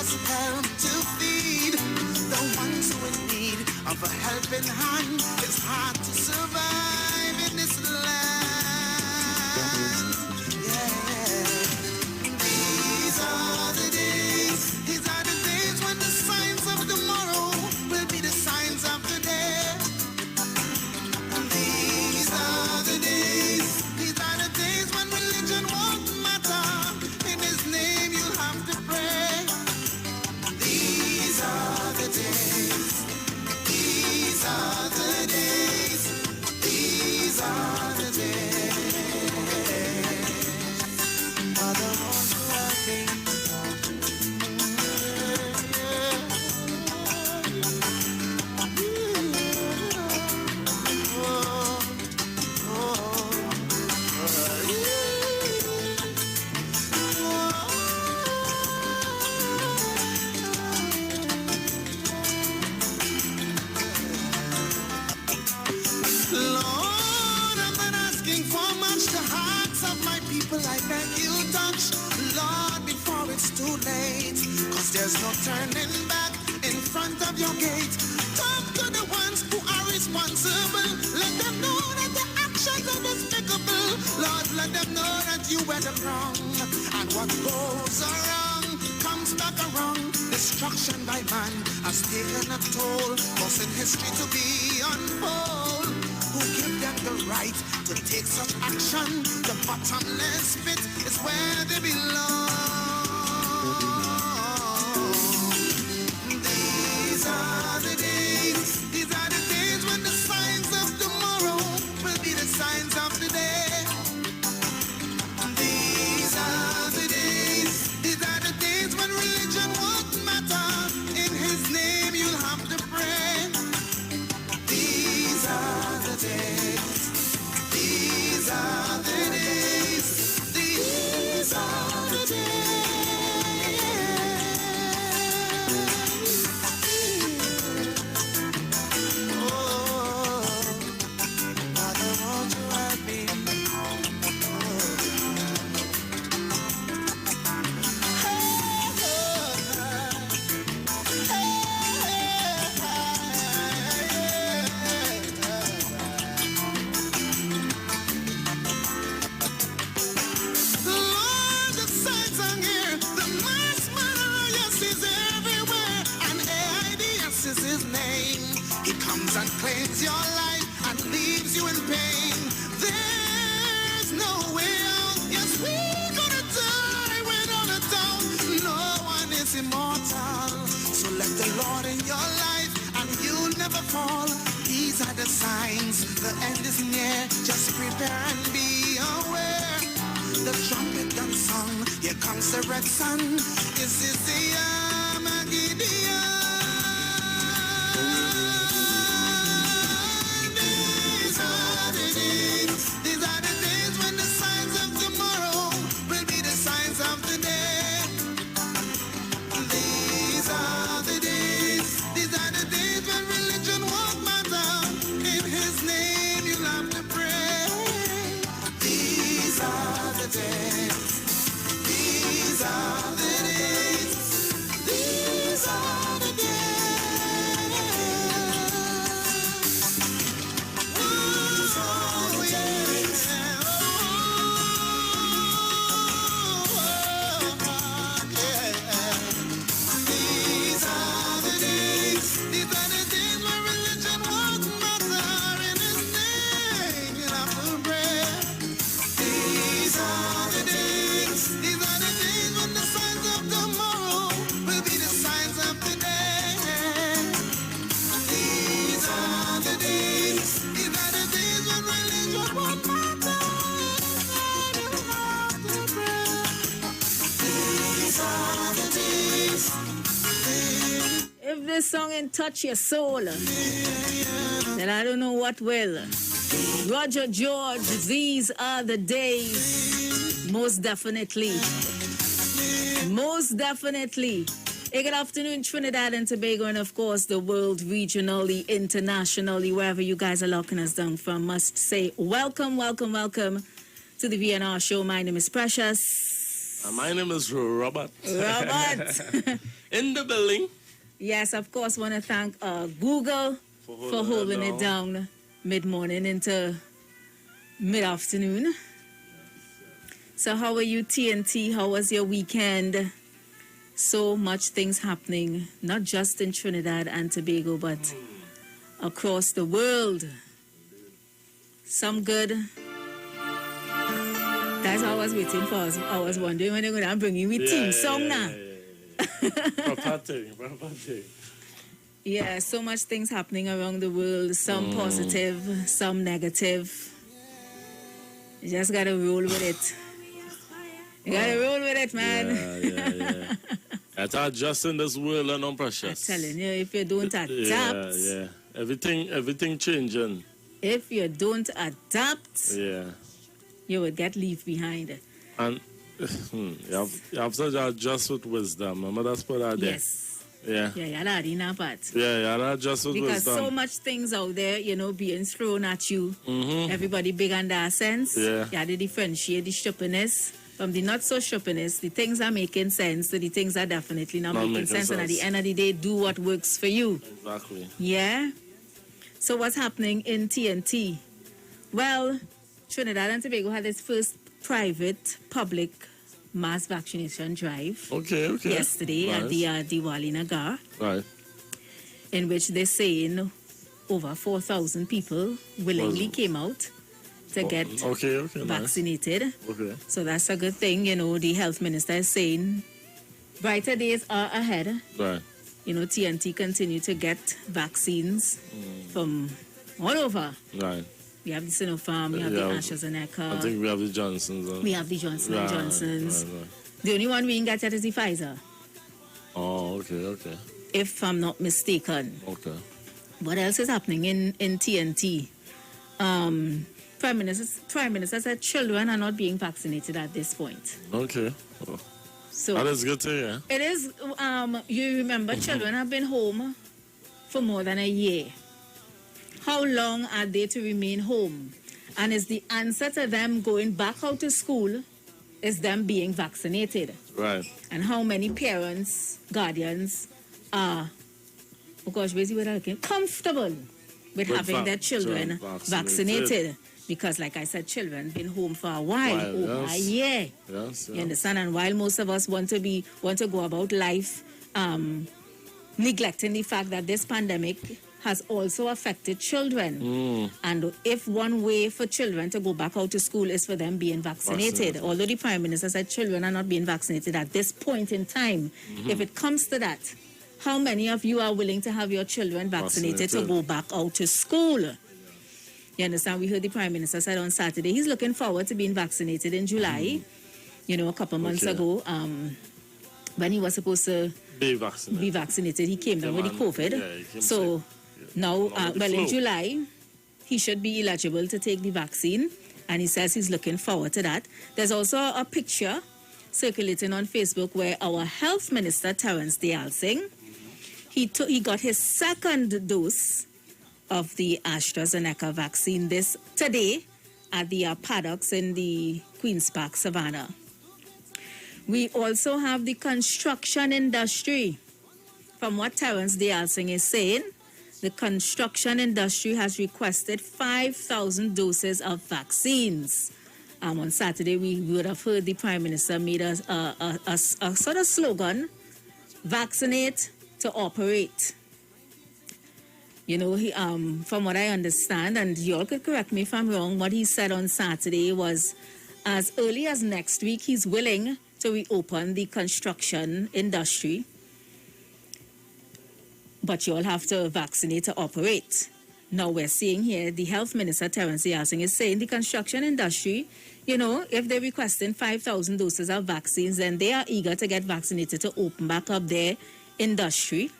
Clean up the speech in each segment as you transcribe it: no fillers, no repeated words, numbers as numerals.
just help to feed the ones who in need of a helping hand. It's hard to survive in this land. Yeah. These are the days when the signs of tomorrow will be the signs of today. These are the days when religion won't matter. In His name you'll have to pray. These are the days. These are the days. These are the days. Father, won't you help me? I beg you touch, Lord, before it's too late. Cause there's no turning back in front of your gate. Talk to the ones who are responsible. Let them know that their actions are despicable. Lord, let them know that you were the wrong. And what goes around comes back around. Destruction by man has taken a toll, causing history to be unfold. Who give them the right to take such action? The bottomless pit is where they belong. These are the days when the signs of tomorrow will be the signs of today. These are the days when religion won't matter. In His name you'll have to pray. These are the days. These are the days. These are the days. Oh, Father, won't you help me? And claims your life and leaves you in pain. There's no way out. Yes, we're gonna die without a doubt. No one is immortal. So let the Lord in your life and you'll never fall. These are the signs. The end is near. Just prepare and be aware. The trumpet done sung. Here comes the red sun. This is the Armageddon. These are the days when the signs of tomorrow will be the signs of today. These are the days when religion won't matter. In His name you'll have to pray. These are the days. These are the days. These are the days. If this song ain't touch your soul, then I don't know what will. Roger George, these are the days. Most definitely. Most definitely. Hey, good afternoon, Trinidad and Tobago, and of course the world, regionally, internationally, wherever you guys are locking us down from. Must say welcome, welcome, welcome to the VNR show. My name is Precious. My name is Robert. Robert. in the building. Yes, of course, want to thank Google for holding it down mid-morning into mid-afternoon. So how are you, TNT? How was your weekend? So much things happening, not just in Trinidad and Tobago, but across the world. Some good. That's what I was waiting for. I was wondering when they're going to bring you with team song now. Proper thing. Yeah, so much things happening around the world. Some positive, some negative. You just got to roll with it. You got to roll with it, man. Yeah. That's just in this world and no precious. I'm telling you, if you don't adapt. Yeah. Everything changing. If you don't adapt, you would get left behind. And you have to adjust with wisdom. Remember that's part of that. Yes. Yeah, adjust with wisdom. Because so much things out there, being thrown at you. Everybody big on that sense. Yeah. You have to differentiate the sharpness from the not so sharpness. The things are making sense to the things are definitely not making sense. And at the end of the day, do what works for you. Exactly. Yeah. So what's happening in TNT? Well, Trinidad and Tobago had its first private public mass vaccination drive. Okay. Yesterday at the Diwali Nagar. Right. In which they're saying over 4,000 people willingly came out to get vaccinated. Nice. Okay. So that's a good thing. The health minister is saying brighter days are ahead. Right. TNT continue to get vaccines from all over. Right. We have the Sinopharm, we have the AstraZeneca. I think we have the Johnsons. We have the Johnson & Johnsons. Right. The only one we didn't get yet is the Pfizer. Oh, okay. If I'm not mistaken. Okay. What else is happening in TNT? Prime Minister said children are not being vaccinated at this point. Okay. Oh. So that is good to hear. It is. You remember, children have been home for more than a year. How long are they to remain home? And is the answer to them going back out to school is them being vaccinated? Right. And how many parents, guardians are, comfortable with having their children vaccinated? Because, like I said, children been home for a while, over a year. Yes. You understand? And while most of us want to go about life, neglecting the fact that this pandemic has also affected children. And if one way for children to go back out to school is for them being vaccinated, although the Prime Minister said children are not being vaccinated at this point in time, if it comes to that, how many of you are willing to have your children vaccinated to go back out to school? You understand? We heard the Prime Minister said on Saturday he's looking forward to being vaccinated in July. A couple months ago, when he was supposed to be vaccinated, he came down with the COVID. Now, in July, he should be eligible to take the vaccine, and he says he's looking forward to that. There's also a picture circulating on Facebook where our Health Minister, Terence Dialsing, he got his second dose of the AstraZeneca vaccine today at the paddocks in the Queen's Park, Savannah. We also have the construction industry. From what Terence Dialsing is saying, the construction industry has requested 5,000 doses of vaccines. On Saturday, we would have heard the Prime Minister made a sort of slogan, vaccinate to operate. From what I understand, and you all could correct me if I'm wrong, what he said on Saturday was as early as next week, he's willing to reopen the construction industry. But you all have to vaccinate to operate. Now we're seeing here the Health Minister, Terence Dialsing, is saying the construction industry, if they're requesting 5,000 doses of vaccines, then they are eager to get vaccinated to open back up their industry.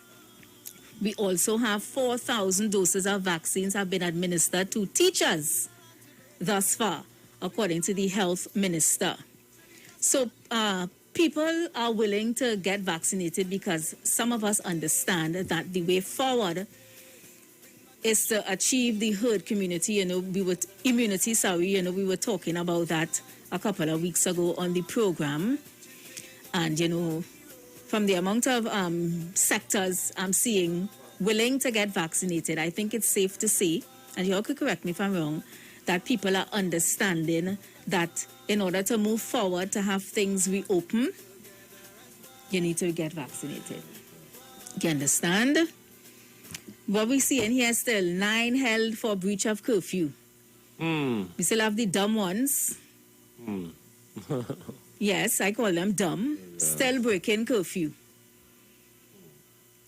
We also have 4,000 doses of vaccines have been administered to teachers thus far, according to the Health Minister. So people are willing to get vaccinated because some of us understand that the way forward is to achieve the herd community. We were talking about that a couple of weeks ago on the program. And, from the amount of sectors I'm seeing willing to get vaccinated, I think it's safe to say, and you all could correct me if I'm wrong, that people are understanding that in order to move forward, to have things reopen, you need to get vaccinated. You understand? What we see in here still, 9 held for breach of curfew. We still have the dumb ones. Yes, I call them dumb. Yeah. Still breaking curfew.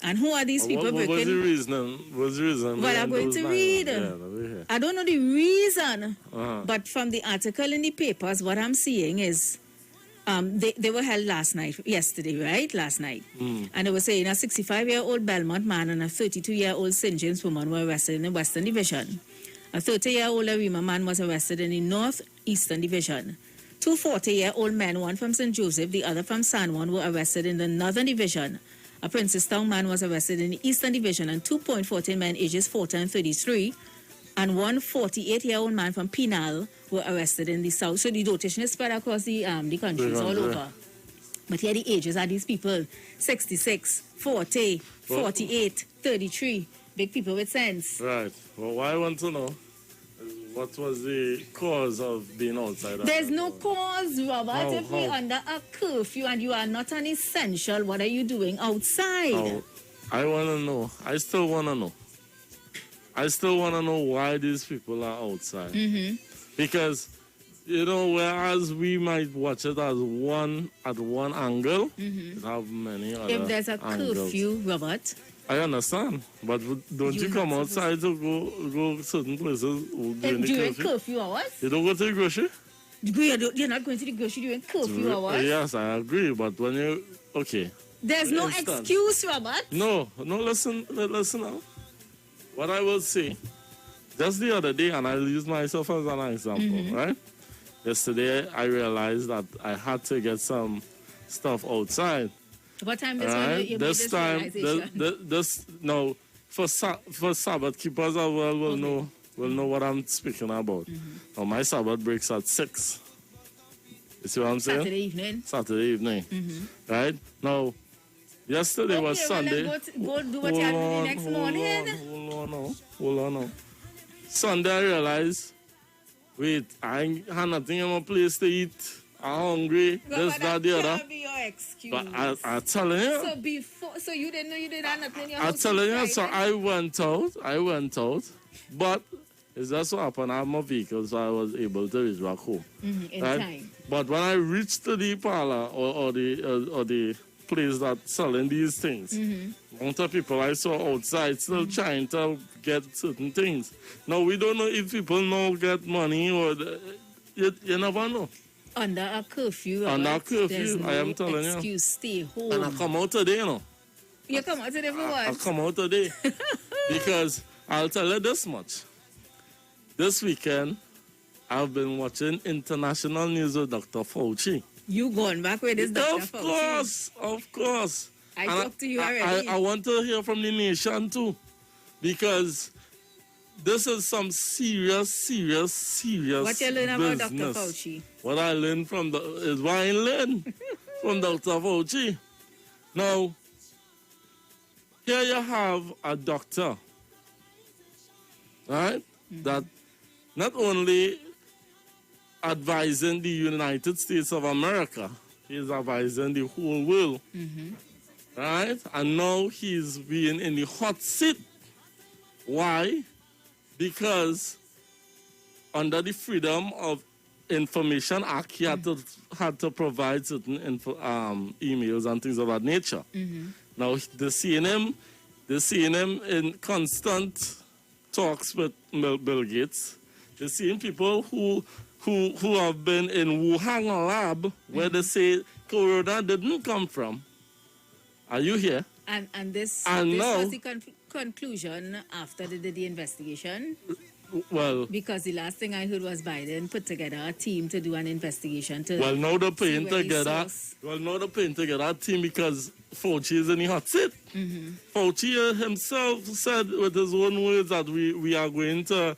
And who are these people breaking? What was the reason? What's the reason? Well, I'm going to read. I don't know the reason, but from the article in the papers, what I'm seeing is they were held yesterday, right? Last night. And they were saying a 65-year-old Belmont man and a 32-year-old St. James woman were arrested in the Western Division. A 30-year-old Arima man was arrested in the Northeastern Division. 2 40-year-old men, one from St. Joseph, the other from San Juan, were arrested in the Northern Division. A Princestown man was arrested in the Eastern Division, and 2 .14 men ages 40 and 33, and 1 48-year-old man from Penal were arrested in the South. So the rotation is spread across the countries all over. But here the ages are these people, 66, 40, 48, 33, big people with sense. Right. Well, what I want to know is what was the cause of being outside? There's no cause, Robert. If we're under a curfew and you are not an essential, what are you doing outside? I want to know. I still want to know. I still want to know why these people are outside. Because, you know, whereas we might watch it as one angle, it have many other If there's a angles. curfew, Robert. I understand, but don't you come outside to go certain places during the curfew hours? You don't go to the grocery? You're not going to the grocery during curfew hours? Yes, I agree, but when you... Okay. There's no excuse, Robert. No, listen now. What I will say, just the other day, and I'll use myself as an example, right? Yesterday, I realized that I had to get some stuff outside. What time this one you made this realization? No, for Sabbath keepers, I will know what I'm speaking about. Now, my Sabbath breaks at 6. You see what I'm saying? Saturday evening. Right? Now, yesterday was Sunday. Go do what you have to do next morning. Hold on now. Sunday, I realized, wait, I ain't had nothing in my place to eat. I'm hungry. This, that, the other. Be your excuse. But I'm telling you. So you didn't know you didn't have nothing in your house? I'm telling you, so I went out. But it's just so happened I have my vehicle, so I was able to reach back home. In time. But when I reached the parlor or the place that's selling these things, amount of people I saw outside still trying to get certain things. Now, we don't know if people now get money or... You never know. Under a curfew, I am telling you. Excuse, stay home. And I come out today, you know. You come out today for what? I come out today. Because I'll tell you this much. This weekend, I've been watching international news with Dr. Fauci. You going back with this Dr. Fauci? Of course. I talked to you already. I want to hear from the nation too. Because this is some serious What you learn about Dr. Fauci? What I learned is what I learned from Dr. Fauci. Now, here you have a doctor, right, that not only advising the United States of America, he's advising the whole world, right? And now he's being in the hot seat. Why? Because under the Freedom of Information Act, he had to provide certain emails and things of that nature. Now, they're seeing him in constant talks with Bill Gates. They're seeing people who have been in Wuhan lab where they say Corona didn't come from. Are you here? And this now, was the conclusion after they did the investigation? Well, because the last thing I heard was Biden put together a team to do an investigation. Now they're putting together a team because Fauci is in the hot seat. Fauci himself said with his own words that we are going to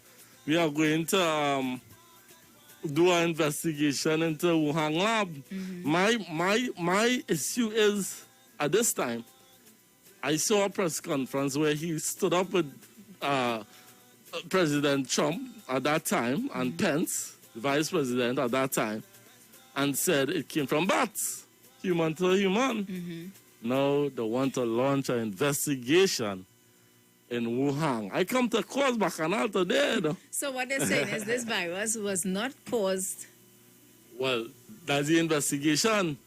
do an investigation into Wuhan lab. My issue is at this time, I saw a press conference where he stood up with President Trump at that time and Pence, the vice president at that time, and said it came from bats, human to human. Now they want to launch an investigation in Wuhan. I come to cause bacchanal today. So what they're saying is this virus was not caused. Well, that's the investigation.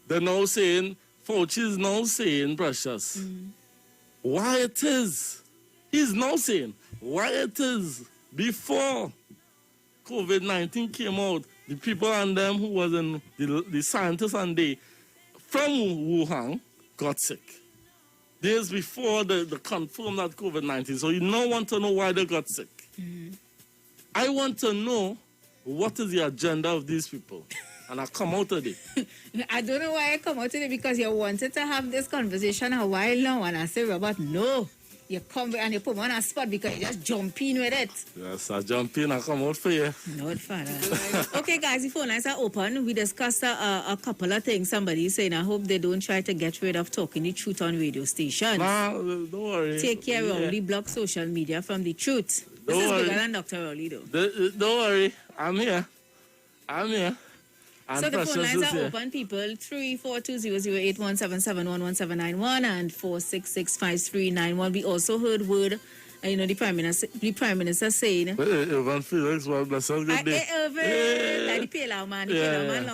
They're now saying, Fauci is now saying, Precious, why it is. He's now saying why it is before COVID-19 came out, the people and them who was in, the scientists and they, from Wuhan, got sick. Days before the confirmed that COVID-19. So you now want to know why they got sick. I want to know what is the agenda of these people. And I come out today. I don't know why I come out today because you wanted to have this conversation a while now. And I say, Robert, no. You come and you put me on a spot because you just jump in with it. Yes, I jump in, I come out for you. Not father. Okay, guys, the phone lines are open. We discussed a couple of things. Somebody is saying, I hope they don't try to get rid of talking the truth on radio stations. Nah, don't worry. Take care, Rowley. Block social media from the truth. This is bigger than Dr. Rowley, though. Don't worry. I'm here. So the phone lines are open, people. 342-008177111791 and 466-5391. We also heard word, the Prime Minister saying... Irvin Felix, well, bless us, good day. Irvin, like the Pale man,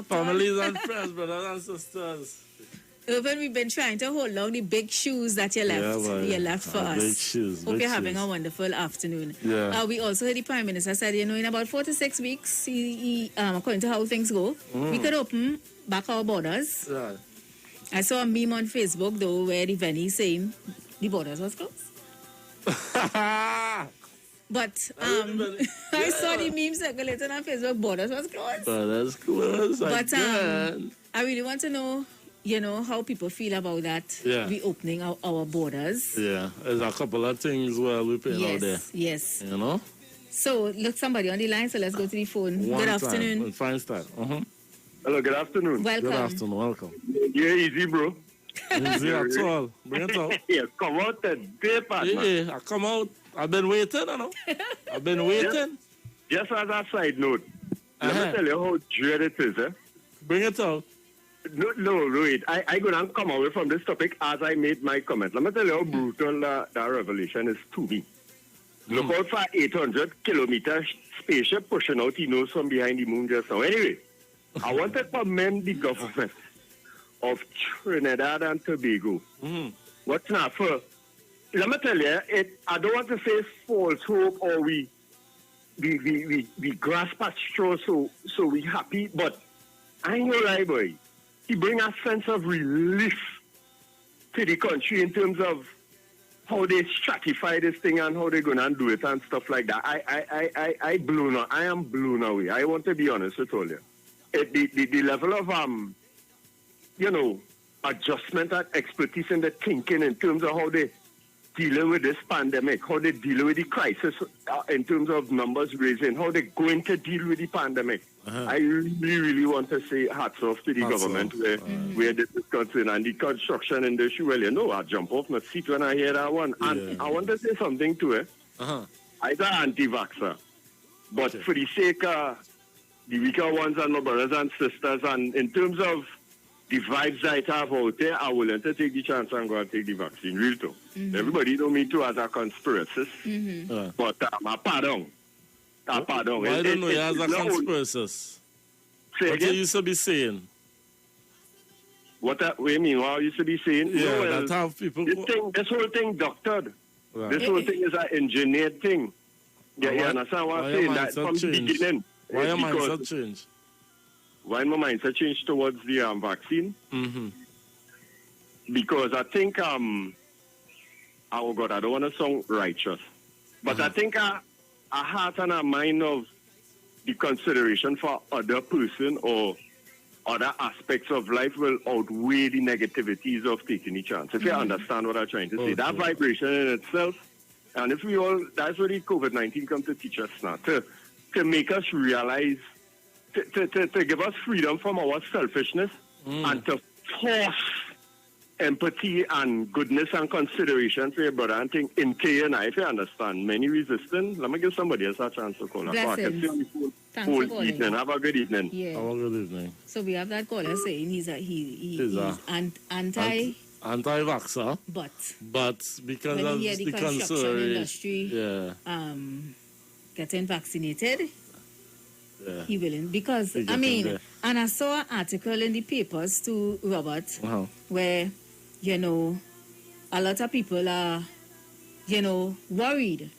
families and friends, brothers and sisters. Irvin, we've been trying to hold on the big shoes that you left for us. Big shoes. Hope you're having a wonderful afternoon. Yeah. We also heard the Prime Minister said, in about 4 to 6 weeks, he according to how things go, we could open back our borders. Right. I saw a meme on Facebook, though, where the Venny saying the borders was closed. But I saw the meme circulating on Facebook, borders was closed. Borders closed. But I really want to know, how people feel about that reopening our borders. Yeah, there's a couple of things we're paying out there. Yes. So, look, somebody on the line, so let's go to the phone. Good afternoon. Fine start. Hello, good afternoon. Welcome. Good afternoon, welcome. Yeah, easy, bro. Easy at all. Bring it out. Yeah, come out today, partner. Yeah, I come out. I've been waiting, I've been waiting. Just as a side note, let me tell you how dread it is, eh? Bring it out. No, wait. I go and come away from this topic as I made my comment. Let me tell you how brutal that revelation is to me. Look out for 800-kilometer spaceship pushing out the nose from behind the moon just now. Anyway, I want to commend the government of Trinidad and Tobago. What's not for? Let me tell you, I don't want to say false hope or we grasp at straw so we happy, but I ain't gonna lie, boy. It bring a sense of relief to the country in terms of how they stratify this thing and how they're gonna do it and stuff like that. I am blown away. I want to be honest with all you. The level of adjustment and expertise in the thinking in terms of how they dealing with this pandemic, how they deal with the crisis in terms of numbers raising, how they're going to deal with the pandemic. I really want to say hats off to the government where this is concerned. And the construction industry, well, I jump off my seat when I hear that one. And I want to say something to it. I'm an anti-vaxxer. But for the sake of the weaker ones and my brothers and sisters, and in terms of the vibes I have out there, I'm willing to take the chance and go and take the vaccine. Real talk. Everybody know me too as a conspiracist. But pardon. Pardon. Why don't know you as a conspiracist? What you used to be saying? What do you mean? What I used to be saying? Yeah, that have people... This whole thing doctored. Right. This whole thing is an engineered thing. Yeah, you understand what I'm saying? That from the beginning. Why your mindset change? Why my mindset changed towards the vaccine? Because I think, oh God, I don't want to sound righteous, but I think a heart and a mind of the consideration for other person or other aspects of life will outweigh the negativities of taking a chance. If you understand what I'm trying to say, that vibration in itself, and if we all, that's what the COVID-19 come to teach us now, to make us realize, to give us freedom from our selfishness and to force empathy and goodness and consideration for your brother and thing in K and I, if you understand. Many resistant. Let me give somebody else a chance to call. Blessings. Thanks for calling. Evening. Have a good evening. Yeah. Have a good evening. So we have that caller saying he's anti anti-vaxxer, but because when of he hear the construction concern, industry getting vaccinated, he willing because and I saw an article in the papers too, Robert, where a lot of people are worried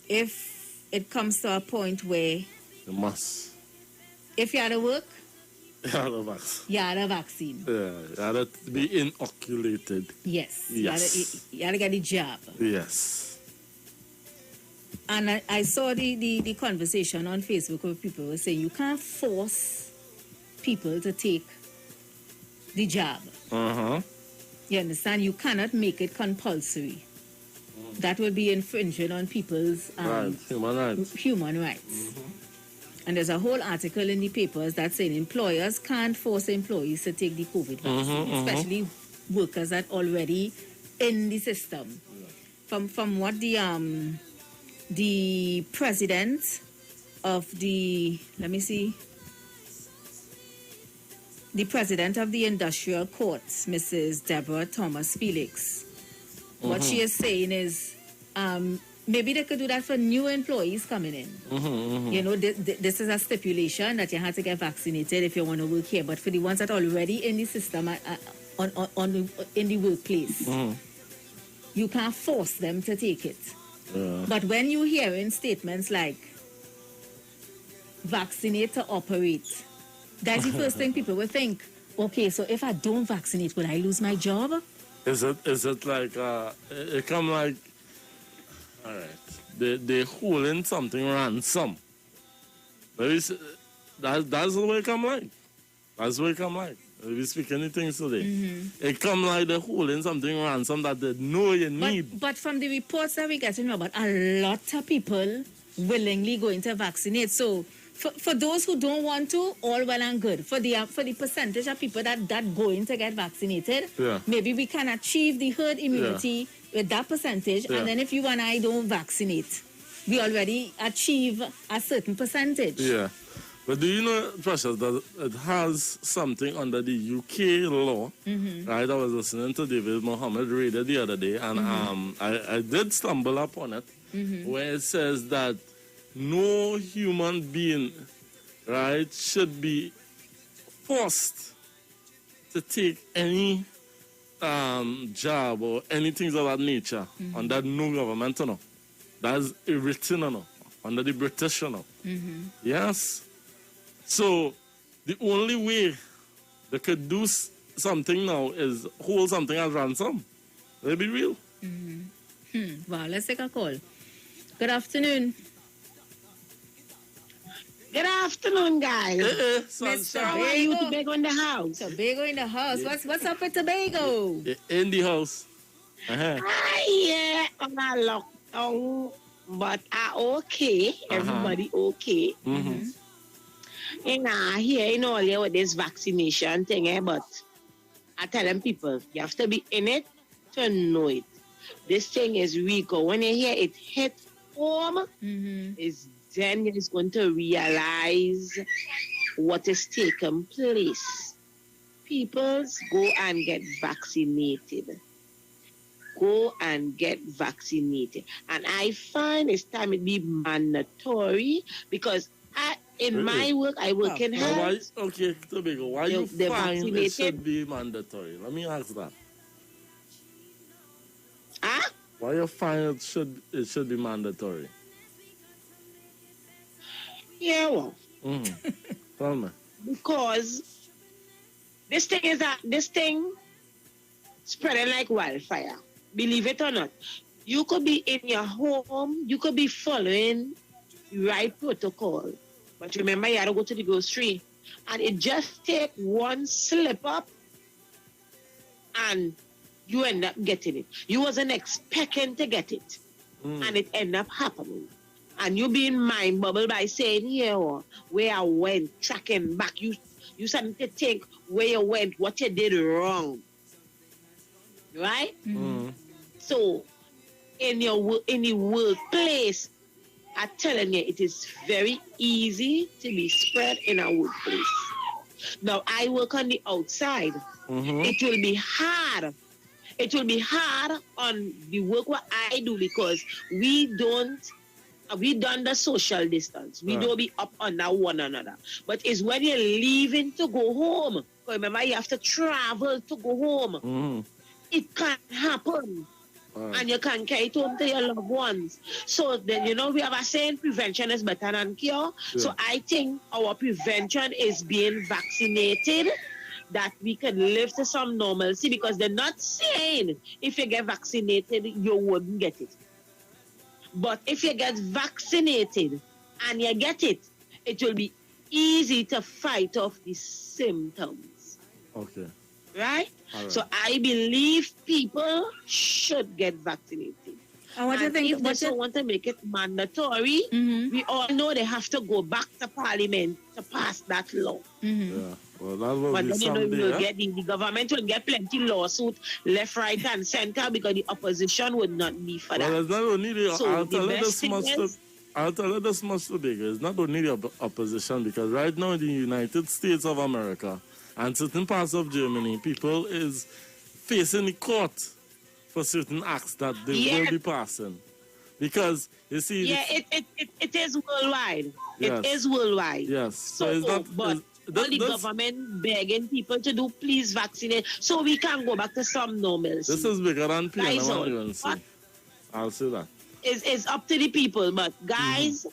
if it comes to a point where you must. If you had to work, you had a vaccine. You had a vaccine. Yeah, you had to be inoculated. Yes. Yes. You had to get the jab. Yes. And I saw the conversation on Facebook where people were saying you can't force people to take the jab. You understand? You cannot make it compulsory. That would be infringing on people's human rights. And there's a whole article in the papers that's saying employers can't force employees to take the COVID vaccine, especially workers that already in the system. From what the president of the president of the industrial courts, Mrs. Deborah Thomas Felix, what she is saying is maybe they could do that for new employees coming in. This is a stipulation that you have to get vaccinated if you want to work here. But for the ones that are already in the system, in the workplace, you can't force them to take it. But when you hear in statements like vaccinate to operate, that's the first thing people will think. Okay, so if I don't vaccinate, will I lose my job? Is it like it come like? All right, they holding something ransom. That's the way it come like. That's the way it come like. We speak anything today. It come like they're holding something ransom that they know you need. But from the reports that we're getting about, a lot of people willingly going to vaccinate. So for those who don't want to, all well and good. For the percentage of people that going to get vaccinated, maybe we can achieve the herd immunity with that percentage. And then if you and I don't vaccinate, we already achieve a certain percentage. Yeah. But do you know, Precious, that it has something under the UK law, right? I was listening to David Mohammed radio the other day, and I did stumble upon it, where it says that no human being, right, should be forced to take any job or anything of that nature under no government, no. That's written, no, under the British, no. Yes. So the only way they could do something now is hold something as ransom. Let's be real. Wow, let's take a call. Good afternoon. Good afternoon, guys. Mr. How are you, Tobago in the house? Tobago in the house. What's up with Tobago? In the house. Yeah, on a lockdown, but okay. Everybody okay. Here in all here with this vaccination thing, but I tell them people, you have to be in it to know it. This thing is weak. When you hear it hit home, is then you're going to realize what is taking place. People go and get vaccinated. Go and get vaccinated. And I find it's time to be mandatory because in my work, I work in health. Okay, Tobago, why you find it should be mandatory? Let me ask that. Why you find it should be mandatory? Yeah, well. Tell me. Because this thing spreading like wildfire. Believe it or not. You could be in your home, you could be following the right protocol. But remember, you had to go to the grocery. And it just take one slip up and you end up getting it. You wasn't expecting to get it. And it end up happening. And you being mind bubbled by saying, yeah, where I went, tracking back. You started to think where you went, what you did wrong. right? Mm. So in the workplace, I'm telling you, it is very easy to be spread in a workplace. Now, I work on the outside. It will be hard. It will be hard on the work what I do because we done the social distance. We don't be up under one another. But it's when you're leaving to go home. Remember, you have to travel to go home. It can happen. And you can carry it home to your loved ones. So then, we have a saying, prevention is better than cure. Yeah. So I think our prevention is being vaccinated, that we can live to some normalcy, because they're not saying if you get vaccinated, you wouldn't get it. But if you get vaccinated and you get it, it will be easy to fight off the symptoms. Okay. Right? So I believe people should get vaccinated. And what do you think? If they don't want to make it mandatory, we all know they have to go back to Parliament to pass that law. Yeah. Well, that will be then someday, get the government will get plenty lawsuit left, right, and center, because the opposition would not be for that. Well, it's not only the, So I'll tell you this much today. It's not only the opposition, because right now in the United States of America and certain parts of Germany, people is facing the court for certain acts that they will be passing. Because, you see... Yeah, it is worldwide. Yes. It is worldwide. Yes. So it's not... But all the government begging people to do, please vaccinate, so we can go back to some normalcy. This is bigger than PNC. I'll say that. It's up to the people. But, guys,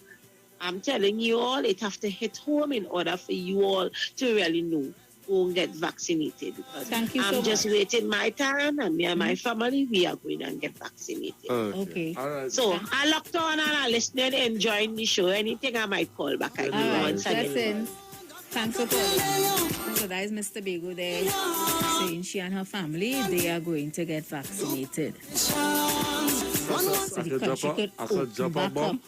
I'm telling you all, it have to hit home in order for you all to really know. Won't get vaccinated, because Thank you I'm so just much. waiting my turn, and me and my family, we are going and get vaccinated. Okay. All right. So I locked on and I listening, enjoying the show. Anything I might call back. I do once again. Blessings. Thanks for calling. So that is Mr. Bego there saying she and her family, they are going to get vaccinated. I could drop a bomb.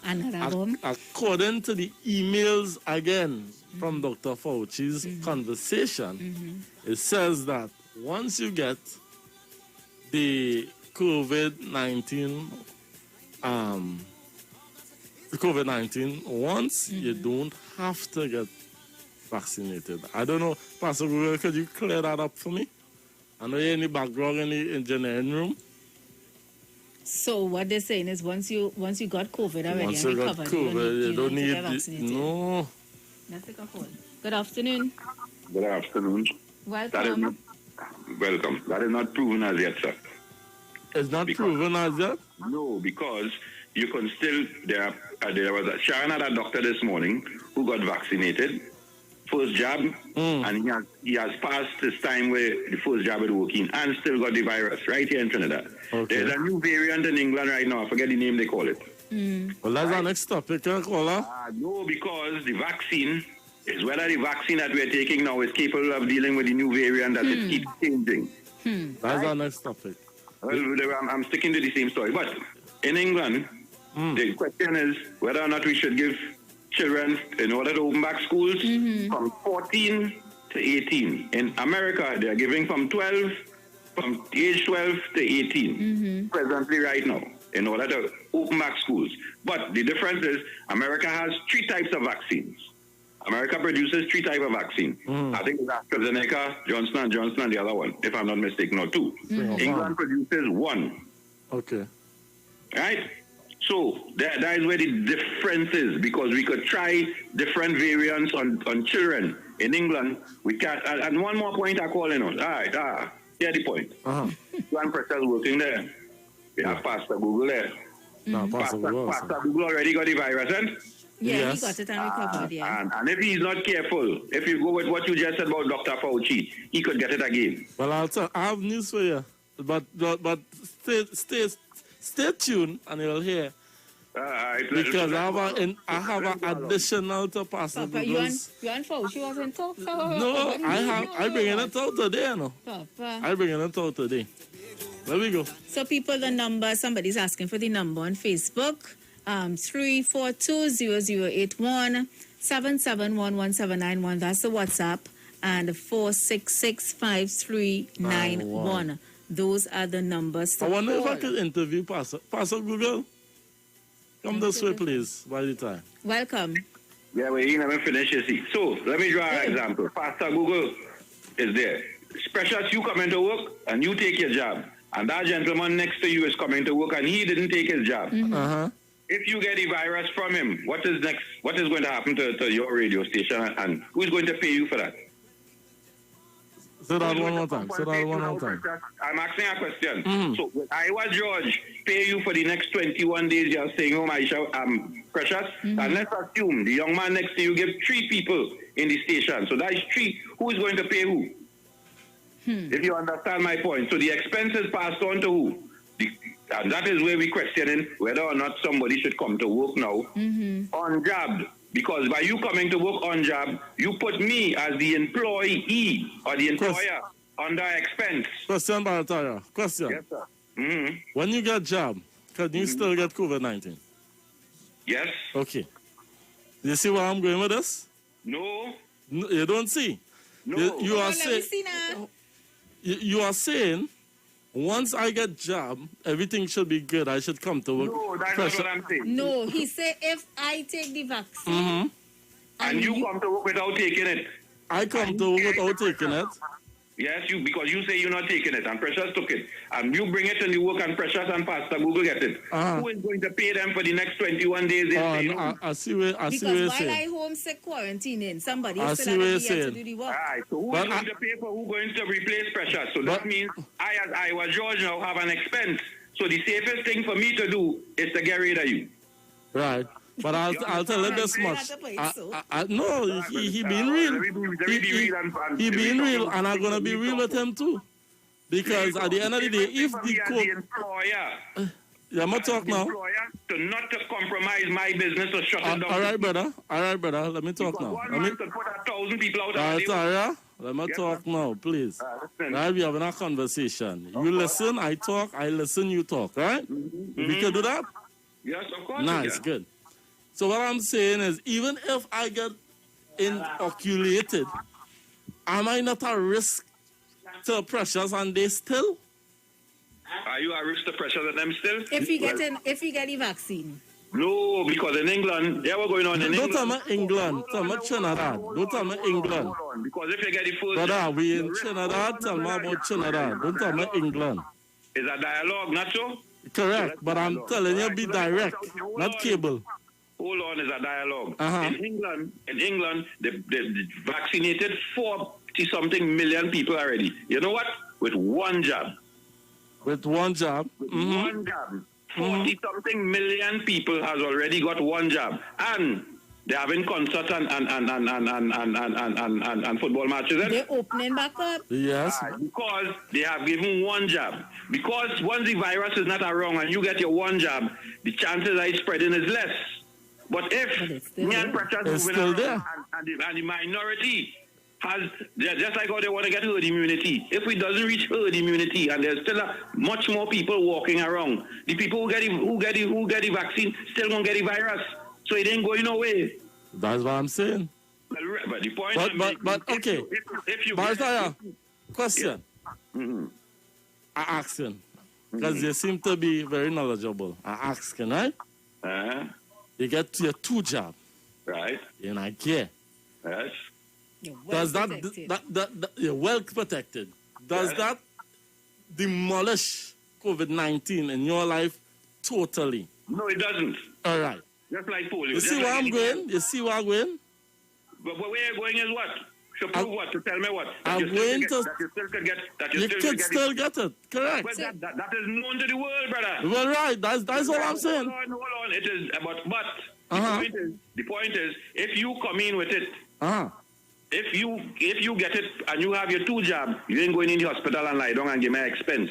Another bomb. According to the emails again from Dr. Fauci's conversation, it says that once you get the COVID-19 once, you don't have to get vaccinated. I don't know, Pastor Google, could you clear that up for me? I know you're in the background in the engineering room. So what they're saying is once you got COVID already Once and you got recovered, COVID, you don't to need get vaccinated. no. Let's take a call. Good afternoon. Good afternoon. Welcome. Welcome. That is not proven as yet, sir. It's not proven as yet? No, because you can still, there was Sharon had a doctor this morning who got vaccinated, first jab, and he has passed his time where the first jab is working and still got the virus right here in Trinidad. Okay. There's a new variant in England right now. I forget the name they call it. Well, that's our next topic, caller. No, because the vaccine is whether the vaccine that we're taking now is capable of dealing with the new variant that it keeps changing. That's our next topic. Well, I'm sticking to the same story. But in England, the question is whether or not we should give children, in order to open back schools, from 14 to 18. In America, they're giving from age 12 to 18, presently right now, in order to open back schools. But the difference is America has 3 types of vaccines. America produces 3 types of vaccine. I think it's AstraZeneca, Johnson & Johnson, and the other one, if I'm not mistaken, or 2. England produces 1. Okay. Right? So that is where the difference is, because we could try different variants on children. In England, we can't. And one more point I call in on. All right, here's the point. One person working there. We have Pastor Google there. No, Pastor Google already got the virus, and Yeah, he got it and recovered, yeah. And if he's not careful, if you go with what you just said about Dr. Fauci, he could get it again. Well, I have news for you, but stay tuned and you'll hear. Because I have an additional to Pastor Papa, Google's. you and Fauci wasn't talking? No, I bringing it out today, no. Papa. I bringing it out today. There we go. So people, the number, somebody's asking for the number on Facebook. 342-0081, 7711791. That's the WhatsApp. and 466-5391. Those are the numbers to I wonder if call. I could interview Pastor. Pastor Google, come this way, please, by the time. Welcome. Yeah, well, you never finish, you see. So, let me draw an example. Pastor Google is there. Precious, you come into work and you take your job. And that gentleman next to you is coming to work and he didn't take his job. Uh-huh. If you get a virus from him, what is next? What is going to happen to your radio station and who's going to pay you for that? Say that one more time. Say that one more time. I'm asking a question. So, will IWER George pay you for the next 21 days you're staying home, Aisha, Precious? And let's assume the young man next to you give 3 people in the station. So that is 3. Who is going to pay who? If you understand my point. So the expense is passed on to who? And that is where we're questioning whether or not somebody should come to work now on job. Because by you coming to work on job, you put me as the employee or the employer under expense. Question, Barataya. Question. Yes, sir. When you get job, can you still get COVID-19? Yes. Okay. You see where I'm going with this? No. No, you don't see. No. You are Let me saying. see now. You are saying, once I get job, everything should be good. I should come to work. No, that's not what I'm saying. No, he said if I take the vaccine And you come to work without taking it. I come to work without taking it. Yes, because you say you're not taking it, and Precious took it. And you bring it in the work, and Precious and Pastor Google get it. Who is going to pay them for the next 21 days? I see where you're because while saying. I homesick quarantining, somebody I still see had what to you're be here to saying. do the work. All right, so who But is going to pay for who's going to replace Precious? So that means I, as IWER George, now have an expense. So the safest thing for me to do is to get rid of you. Right. But I'll tell you this much. No, he being real. He being real, and I'm gonna be real with him too. Because at the end of the day, if the employer, I'm not talk now. to not to compromise my business or shut it down. All right, brother. Let me talk now. One man could put 1,000 people out. Let me talk now, please. Right, we having a conversation. You listen, I talk. I listen, you talk. Right? We can do that. Yes, of course. Nice, good. So what I'm saying is, even if I get inoculated, am I not a risk to Precious and they still? Are you a risk to pressure to them still? If you get the vaccine. No, because in England, they were going on in Don't England. tell me England, tell me Trinidad. Don't tell me England. Because if you get the first Brother, we in Trinidad, tell me about Trinidad. Don't tell me England. It's a dialogue, not so? Correct, but I'm telling you, be direct, not cable. Hold on, is a dialogue. Uh-huh. In England, they vaccinated 40-something million people already. You know what? With one jab. With one job. One jab. 40-something million people has already got one jab. And they're having concerts and football matches. They're opening back up. Yes. Because they have given one jab. Because once the virus is not around and you get your one jab, the chances of it spreading is less. But if me and Precious moving around and the minority has, just like how they want to get herd immunity, if it doesn't reach herd immunity and there's still much more people walking around, the people who get the vaccine still gonna get the virus. So it ain't going away. That's what I'm saying. But the point But okay. Barataya, question. I asking. Because you seem to be very knowledgeable. I asking, right? You get your 2 job. Right. And I care. Yes. Does that you're well protected? Does that demolish COVID-19 in your life totally? No, it doesn't. All right. Just like polio. You see where I'm going? You see where I'm going? But where you're going is what? To prove what? To tell me what? That I'm going to... You could still get it. Correct. But that is known to the world, brother. Well, right. That's what I'm saying. Hold on. It is about... But the point is, if you come in with it, if you get it and you have your 2 jab, you ain't going in the hospital and lie down and give me expense.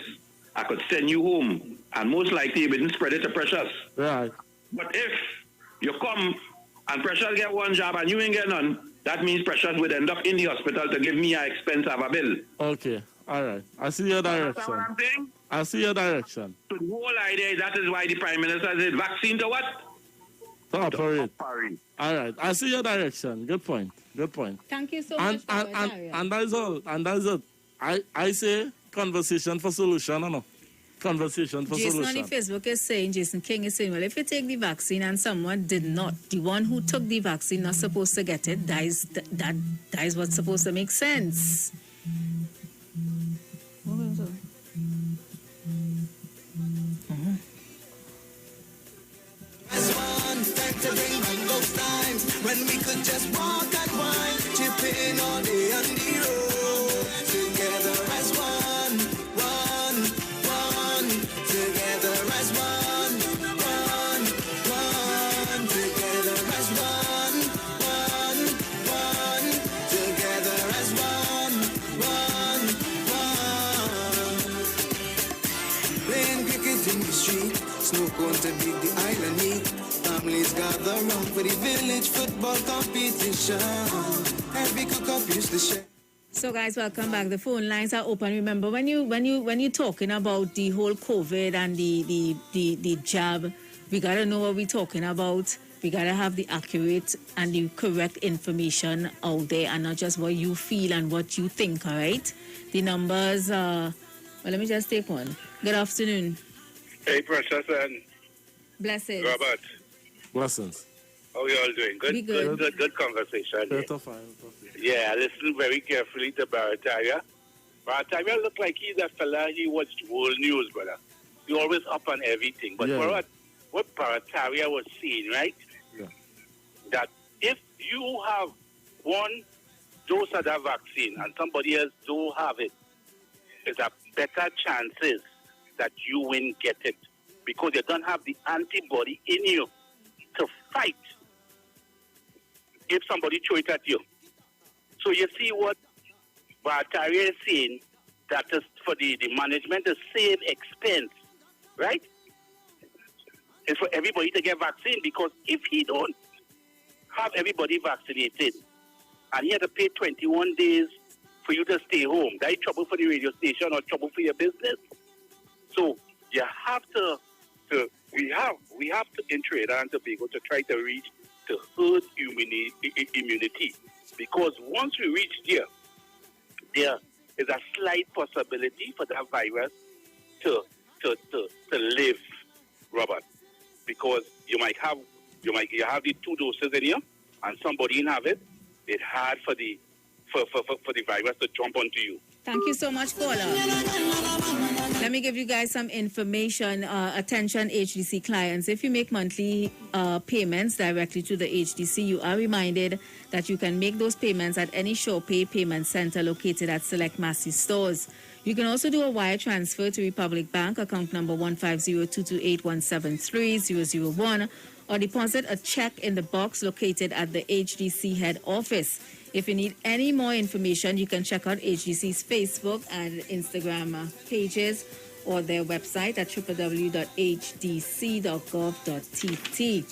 I could send you home, and most likely you didn't spread it to Precious. Right. But if you come and Precious get 1 jab and you ain't get none, that means Precious would end up in the hospital to give me an expense of a bill. Okay. All right. I see your direction. That's what I'm saying? I see your direction. So the whole idea, that is why the Prime Minister said vaccine to what? To operate. operate. All right. I see your direction. Good point. Good point. Thank you so And much, Papa Daria. and that's all. And that's it. I say conversation for solution, no? Conversation for Jason on solution. the Facebook is saying, Jason King is saying, well, if you take the vaccine and someone did not, the one who took the vaccine not supposed to get it, that is what's supposed to make sense. As one, time to bring back those times when we could just walk and wine, chipping all day on the road. Together as one, together as one, together as one, together as one. Playing cricket in the street, snow cone to beat the island heat. Families gather round for the village football competition. Every cook-up used to share. So guys, welcome back. The phone lines are open. Remember, when you're talking about the whole COVID and the jab, we gotta know what we're talking about. We gotta have the accurate and the correct information out there, and not just what you feel and what you think. All right. The numbers. Well, let me just take one. Good afternoon. Hey, Precious and Blessings. Robert. Blessings. How you all doing? We good. Good conversation. Yeah. Better fine. Yeah, I listened very carefully to Barataria. Barataria looked like he's a fella, he watched world news, brother. He always up on everything. But Yeah. what Barataria was saying, right? Yeah. That if you have one dose of that vaccine and somebody else don't have it, there's a better chances that you won't get it because you don't have the antibody in you to fight if somebody throw it at you. So you see what Barataria is saying, that is for the management to save expense, right? It's for everybody to get vaccine because if he don't have everybody vaccinated and he had to pay 21 days for you to stay home, that's trouble for the radio station or trouble for your business. So you have we have to in Trinidad and Tobago to try to reach the herd immunity. Because once we reach there is a slight possibility for that virus to live, Robert. Because you have the two doses in you, and somebody didn't have it. It's hard for the virus to jump onto you. Thank you so much, caller. Let me give you guys some information. Attention, HDC clients. If you make monthly payments directly to the HDC, you are reminded that you can make those payments at any SurePay payment center located at select Massey stores. You can also do a wire transfer to Republic Bank, account number 150-228-173-001, or deposit a check in the box located at the HDC head office. If you need any more information, you can check out HDC's Facebook and Instagram pages or their website at www.hdc.gov.tt.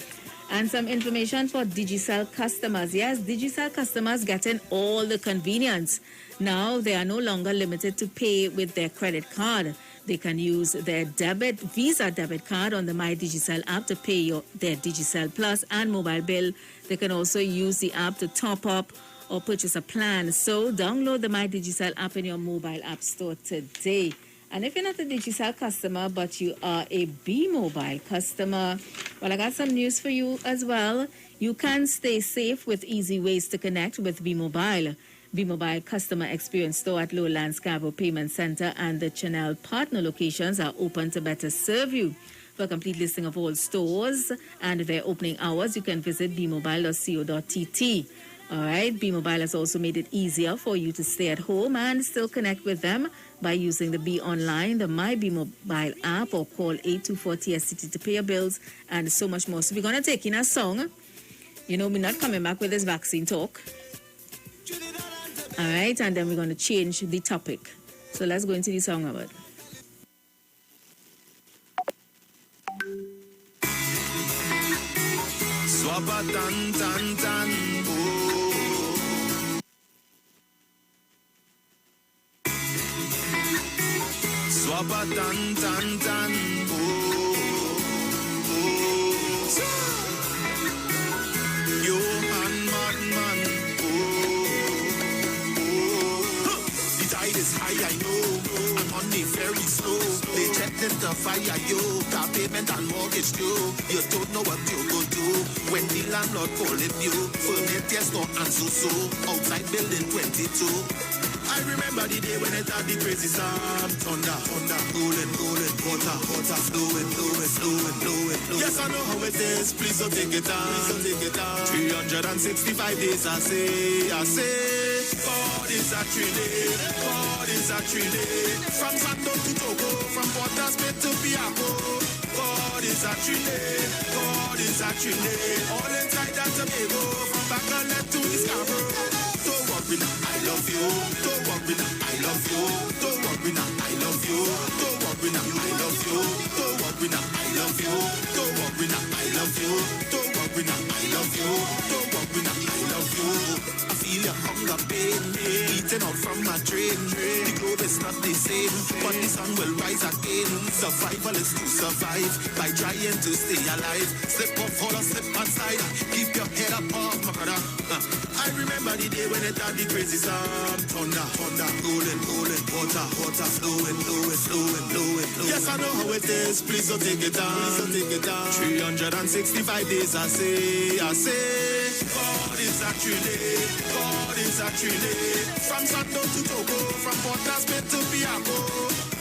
And some information for Digicel customers. Yes, Digicel customers getting all the convenience. Now they are no longer limited to pay with their credit card. They can use their Visa debit card on the My Digicel app to pay their Digicel Plus and mobile bill. They can also use the app to top up or purchase a plan. So download the My Digicel app in your mobile app store today. And if you're not a Digicel customer, but you are a B-Mobile customer, well, I got some news for you as well. You can stay safe with easy ways to connect with B-Mobile. B-Mobile Customer Experience Store at Lowlands Scarborough Payment Center and the Channel partner locations are open to better serve you. For a complete listing of all stores and their opening hours, you can visit bmobile.co.tt. All right, B-Mobile has also made it easier for you to stay at home and still connect with them by using the B Online, the My B-Mobile app, or call 824-TSCT to pay your bills and so much more. So we're going to take in a song. You know, we're not coming back with this vaccine talk. All right, and then we're going to change the topic. So let's go into the song, Robert. Swappa tan tan tan, oh. Swappa tan tan tan, oh. nothing to fire you. Car payment and mortgage due. You don't know what you go do when the landlord calling you. Furniture, yes, no, and so. Outside building 22. I remember the day when it had the crazy storm. Thunder, rolling, water, flowing. Yes, I know how it is. Please don't take it down. 365 days, I say. God is actually, from Santo to Togo, from Port Smith to Piaco. God is actually, all inside that Tobago, from Bacalet to Scarborough. Don't worry now, I love you. Don't worry now, I love you. Don't worry now, I love you. Don't worry now, I love you. Don't worry now, I love you. Don't worry now, I love you. Don't worry now, I love you. Don't worry now, I love you. I feel your hunger pain, eating out from my drain. The globe is not the same, but the sun will rise again. Survival is to survive by trying to stay alive. Slip up, fall or slip and slide. Keep your head up, my brother. I remember the day when it had the crazy storm. Thunder, rolling, water, flowing. Yes, I know how it is. Please don't take it down. 365 days, I say. God is actually, from Santo to Togo, from Port Smith to Piaco.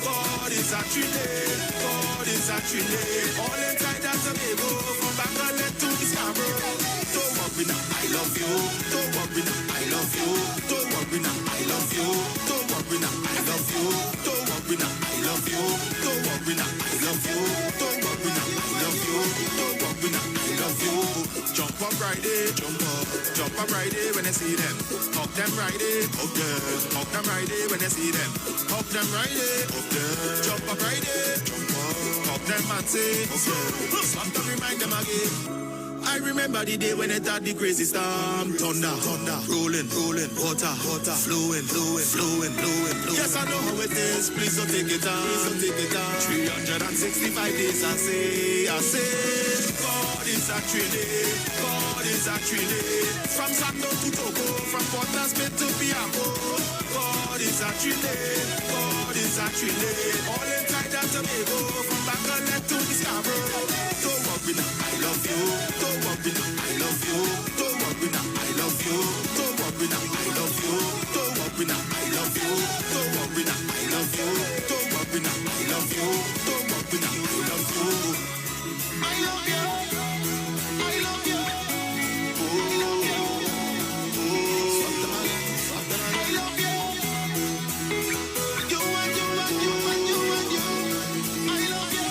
God is actually, all inside that Tobago, from Bacalet to Scarborough. Don't worry now, I love you. Don't worry now, I love you. Don't worry now, I love you. Don't worry now, I love you. Don't worry now, I love you. Don't worry now, I love you. Don't worry now, I love you. Don't worry now, I love you. Jump up Friday, jump up Friday when I see them. Hug them Friday, up there. Hug them Friday when I see them. Hug them Friday, up there. Jump up Friday, jump up. Hug them and say, up there. Sometimes remind them again. I remember the day when it had the crazy storm. Thunder, rolling, water, flowing. Yes, I know how it is. Please don't take it down. 365 days, I say. God is actually, from Santo to Togo, from Port Smith to Piaco. God is actually, all inside that Tobago, from Bacalet to Scarborough. Don't worry now, I love you. Don't worry now, I love you. Don't worry now, I love you. Don't worry now, I love you. Don't worry now, I love you. Don't worry now, I love you. Don't worry now, I love you. Don't worry now, I love you. I love you. I love you. I love you. You and you. I love you.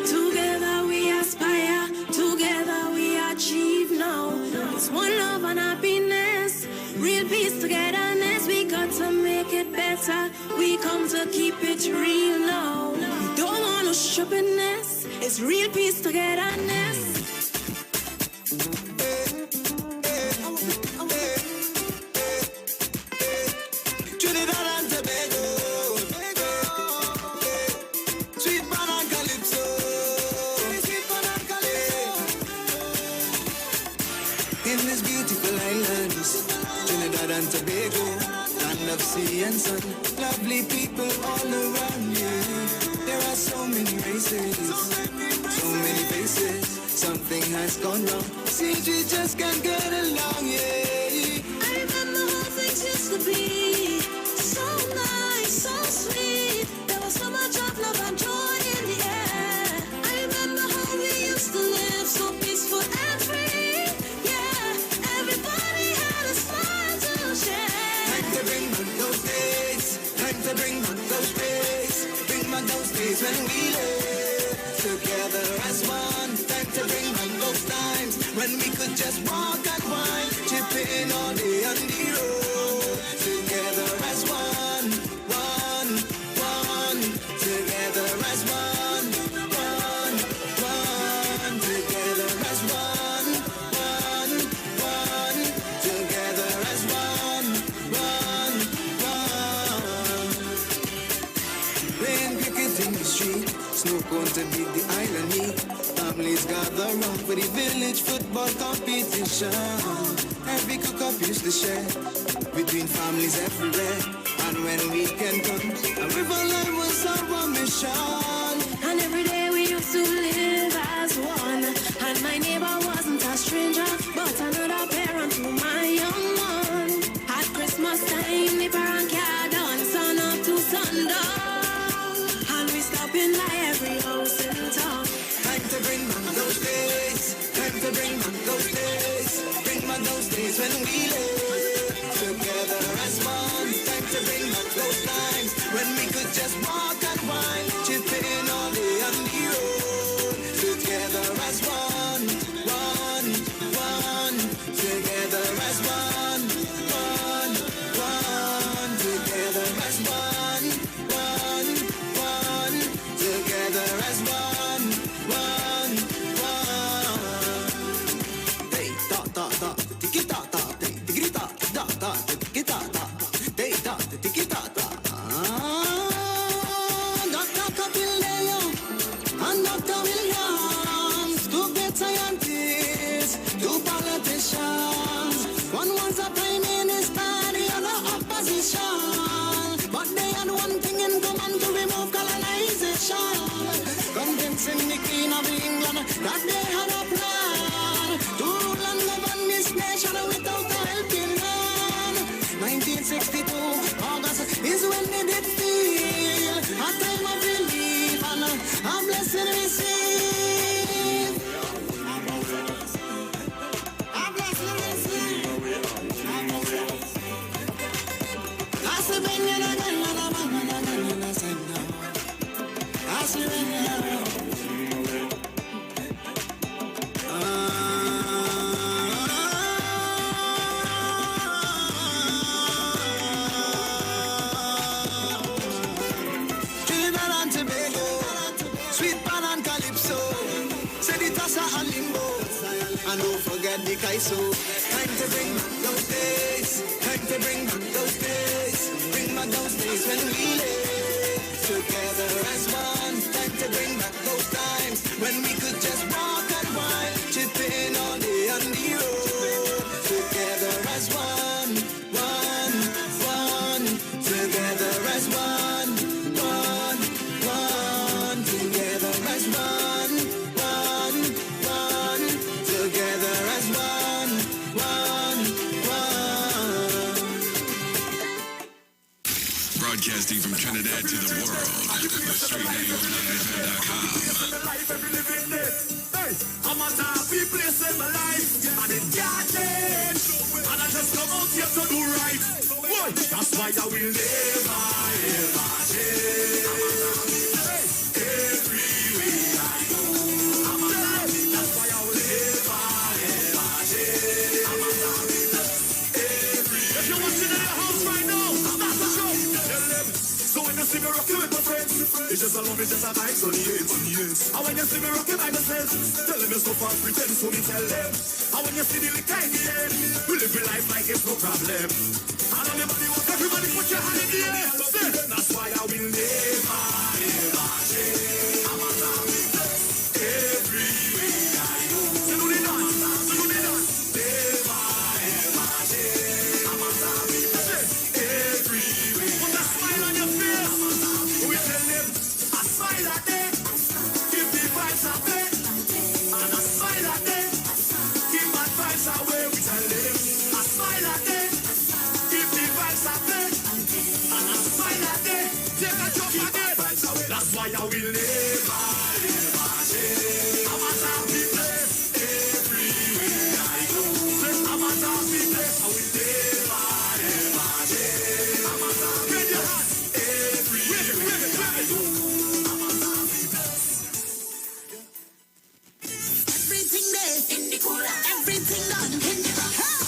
Together we aspire, together we achieve now. It's one love and happiness, real peace, togetherness. We got to make it better. We come to keep it real now. We don't want no stupidness. It's real peace, togetherness. Trinidad and Tobago, sweet banana calypso, in this beautiful island, Trinidad and Tobago, land of sea and sun, lovely people all around you. There are so many races, so many faces, something has gone wrong. Seems we just can't get along, yeah. I remember how things used to be. So nice, so sweet. There was so much of love and joy in the air. I remember how we used to live so peaceful and free. Yeah, everybody had a smile to share. Time to bring back those days. Time to bring back those days. Bring back those days when we lived together as one. Time to bring back those times when we could just walk and wine, chipping all day on the road. Together as one. Together as one. Together as one. Together as one. street. Snow cone to beat the island heat. Families gather round for the village football competition. Every cook-up used to share between families everywhere. And when weekend come, a river line was our mission. And every day we used to live as one. And my neighbor wasn't a stranger, but another parent to my young one. At Christmas time, the parent car done sun up to sundown. And we stop in like every house in town. Time to bring back those days. Time to bring back those days. Bring back those days when we lived together as one. Time to bring back those times when we could just walk and wine, chipping all day on the road. Together as one, one, one. Together as one, one, one. Together as one, one, one. Together as one, one, one. Hey, da da da, tiki da da, tiki da da da, tiki da da, hey da, tiki da da. Dr. Capileo and Dr. Williams, two great scientists, two politicians. One was a prime minister, the other opposition. But they had one thing in common: to remove colonization. Convincing the Queen of England that they had a plan to rule and govern this nation without a helping hand. 1962, August is when they did feel a time of relief and a blessing received. A blessing received. I see when you're not going to send now. I see when you're not going to. Trinidad and Tobago, sweet pan and calypso, Seditasa and limbo, and don't forget the kaiso. Time to bring back those days, time to bring back those days, bring back those days when we lived together as one. Time to bring back those times when we could just walk and wine, chipping all day on the road. Together as one, one, one. Together as one, one, one. Together as one, one, one. Together as one, one, one. Broadcasting from Trinidad to the world. The Street 919fm.com. I'm a happy place in my life, and it can't change. And I just come out here to do right. Boy, that's why I will never, ever change. Every way I go, I'm a happy. That's why I will never, ever change. I'm a happy. If you're watching in your house right now, start the show. Tell them. So when you see me rocking with my friends, it's just a love, it's just a vibe, so the hate. And when you see me rocking by myself, tell them you're so far pretend, so me tell them. And when you see the liquor in the end, we live your life like it's no problem. And everybody wants everybody put your hand in the air. Say, that's why I will never, ever change. I'm a happy every way I go. So do the dance, so do the dance. Never, ever change. I'm a happy every way. Put a smile on your face. We tell them, a smile a day. Give the vibes away. And a smile a day. Give bad vibes away. We tell them, a smile a day. Give the vibes away. And a smile a day. Take a jump again. That's why I will never, ever change. I'm a happy place everywhere I go. I'm a happy place. I will never, ever change. I'm a happy place everywhere I go. I'm a happy place. Everything there in the cooler, everything done in the cooler.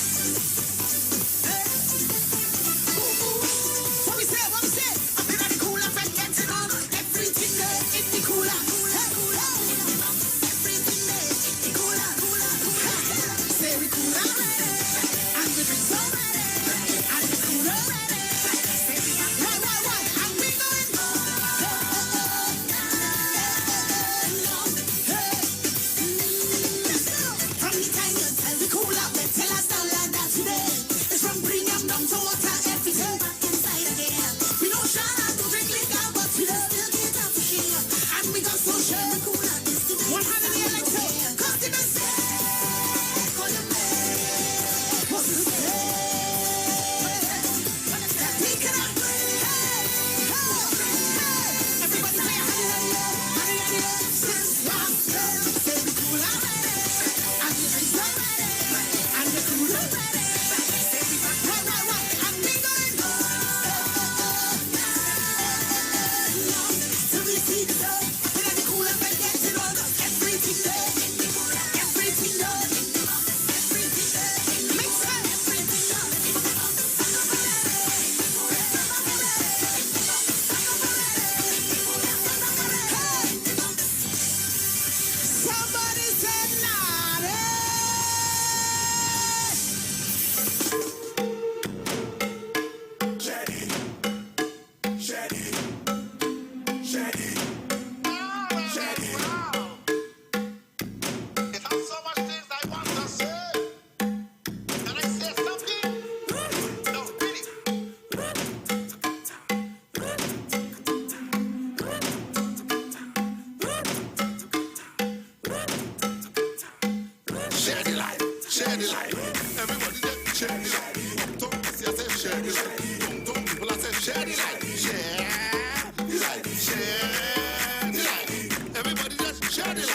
What we say? I'm in the cooler, friend, getting on. Everything there in the cooler. Share the light. Everybody just share the light.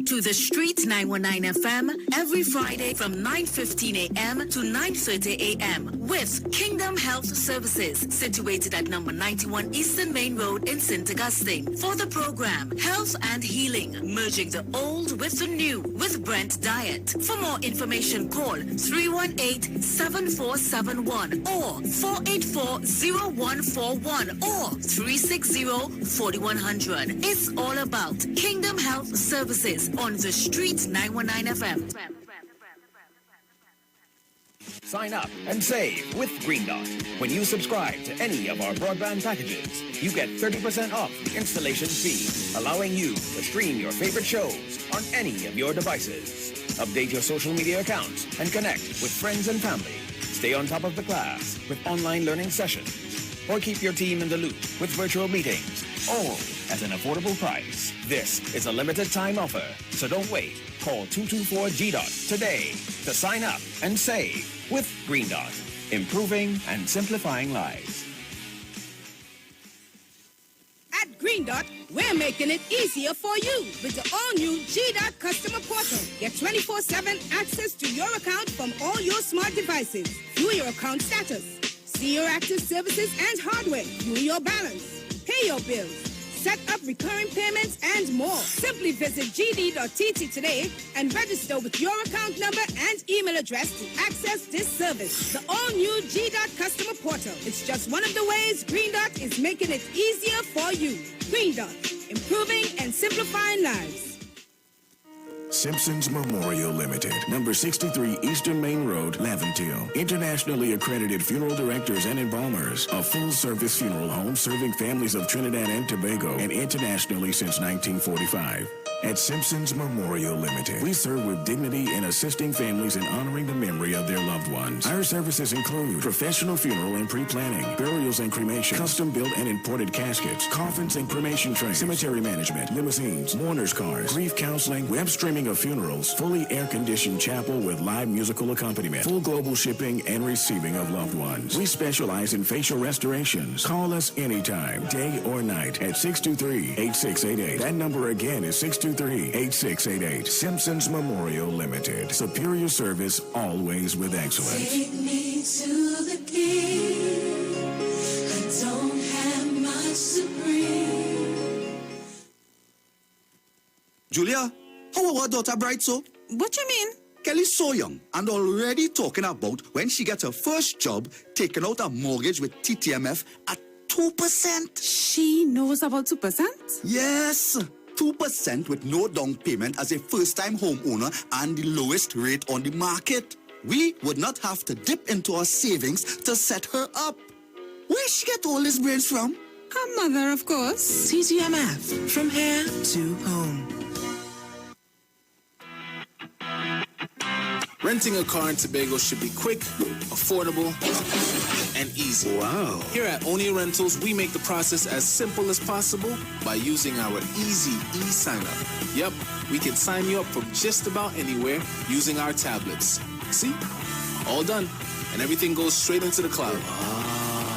To the Street 919 FM every Friday from 9:15 a.m. to 9:30 a.m. with Kingdom Health Services, situated at number 91 Eastern Main Road in St. Augustine. For the program Health and Healing, merging the old with the new with Brent Diet. For more information, call 318-7471 or 484-0141 or 360-4100. It's all about Kingdom Health Services on the Street 919 FM. Sign up and save with Green Dot. When you subscribe to any of our broadband packages, you get 30% off the installation fee, allowing you to stream your favorite shows on any of your devices. Update your social media accounts and connect with friends and family. Stay on top of the class with online learning sessions. Or keep your team in the loop with virtual meetings, all at an affordable price. This is a limited time offer, so don't wait. Call 224-GDOT today to sign up and save with Green Dot, improving and simplifying lives. At Green Dot, we're making it easier for you with the all-new GDOT customer portal. Get 24/7 access to your account from all your smart devices. View your account status. See your active services and hardware. View your balance. Pay your bills. set up recurring payments, and more. Simply visit gd.tt today and register with your account number and email address to access this service. The all-new G.Dot customer portal. It's just one of the ways Green Dot is making it easier for you. Green Dot, improving and simplifying lives. Simpsons Memorial Limited, number 63 Eastern Main Road, Laventille. Internationally accredited funeral directors and embalmers. A full-service funeral home serving families of Trinidad and Tobago and internationally since 1945. At Simpsons Memorial Limited, we serve with dignity in assisting families in honoring the memory of their loved ones. Our services include professional funeral and pre-planning, burials and cremation, custom-built and imported caskets, coffins and cremation trays, cemetery management, limousines, mourners cars, grief counseling, web streaming of funerals, fully air-conditioned chapel with live musical accompaniment, full global shipping and receiving of loved ones. We specialize in facial restorations. Call us anytime, day or night, at 623-8688. That number again is 623-8688. Simpsons Memorial Limited. Superior service, always with excellence. Take me to the king. I don't have much to bring. Julia, how our daughter bright so? What you mean? Kelly's so young and already talking about when she gets her first job, taking out a mortgage with TTMF at 2%. She knows about 2%? Yes. 2% with no down payment as a first-time homeowner and the lowest rate on the market. We would not have to dip into our savings to set her up. Where she get all these brains from? Her mother, of course. TTMF, from here to home. Renting a car in Tobago should be quick, affordable, and easy. Wow. Here at Oni Rentals, we make the process as simple as possible by using our easy e-sign-up. Yep, we can sign you up from just about anywhere using our tablets. See? All done. And everything goes straight into the cloud.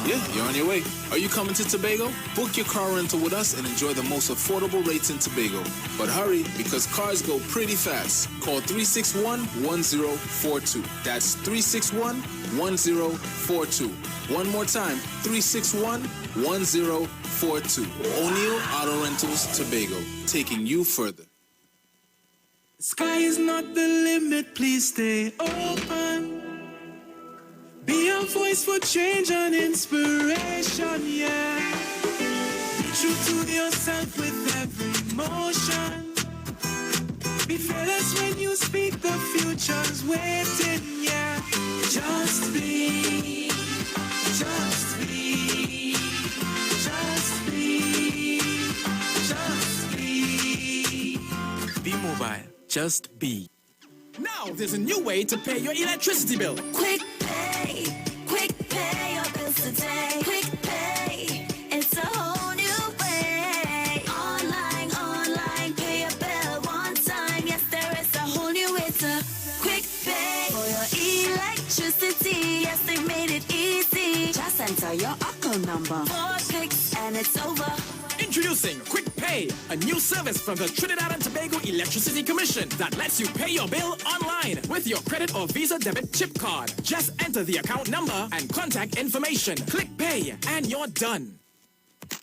Yeah, you're on your way. Are you coming to Tobago? Book your car rental with us and enjoy the most affordable rates in Tobago. But hurry, because cars go pretty fast. Call 361-1042. That's 361-1042. One more time, 361-1042. O'Neill Auto Rentals, Tobago, taking you further. Sky is not the limit, please stay open. Be a voice for change and inspiration, yeah. Be true to yourself with every motion. Be fearless when you speak, the future's waiting, yeah. Just be, just be, just be, just be. Be mobile, just be. Now there's a new way to pay your electricity bill. Quick pay your bills today. Quick pay, it's a whole new way. Online, pay your bill one time. Yes, there is a whole new way to quick pay for your electricity. Yes, they made it easy. Just enter your account number. 4 clicks and it's over. Introducing Quick Pay, a new service from the Trinidad and Tobago Electricity Commission that lets you pay your bill online with your credit or Visa debit chip card. Just enter the account number and contact information. Click Pay, and you're done.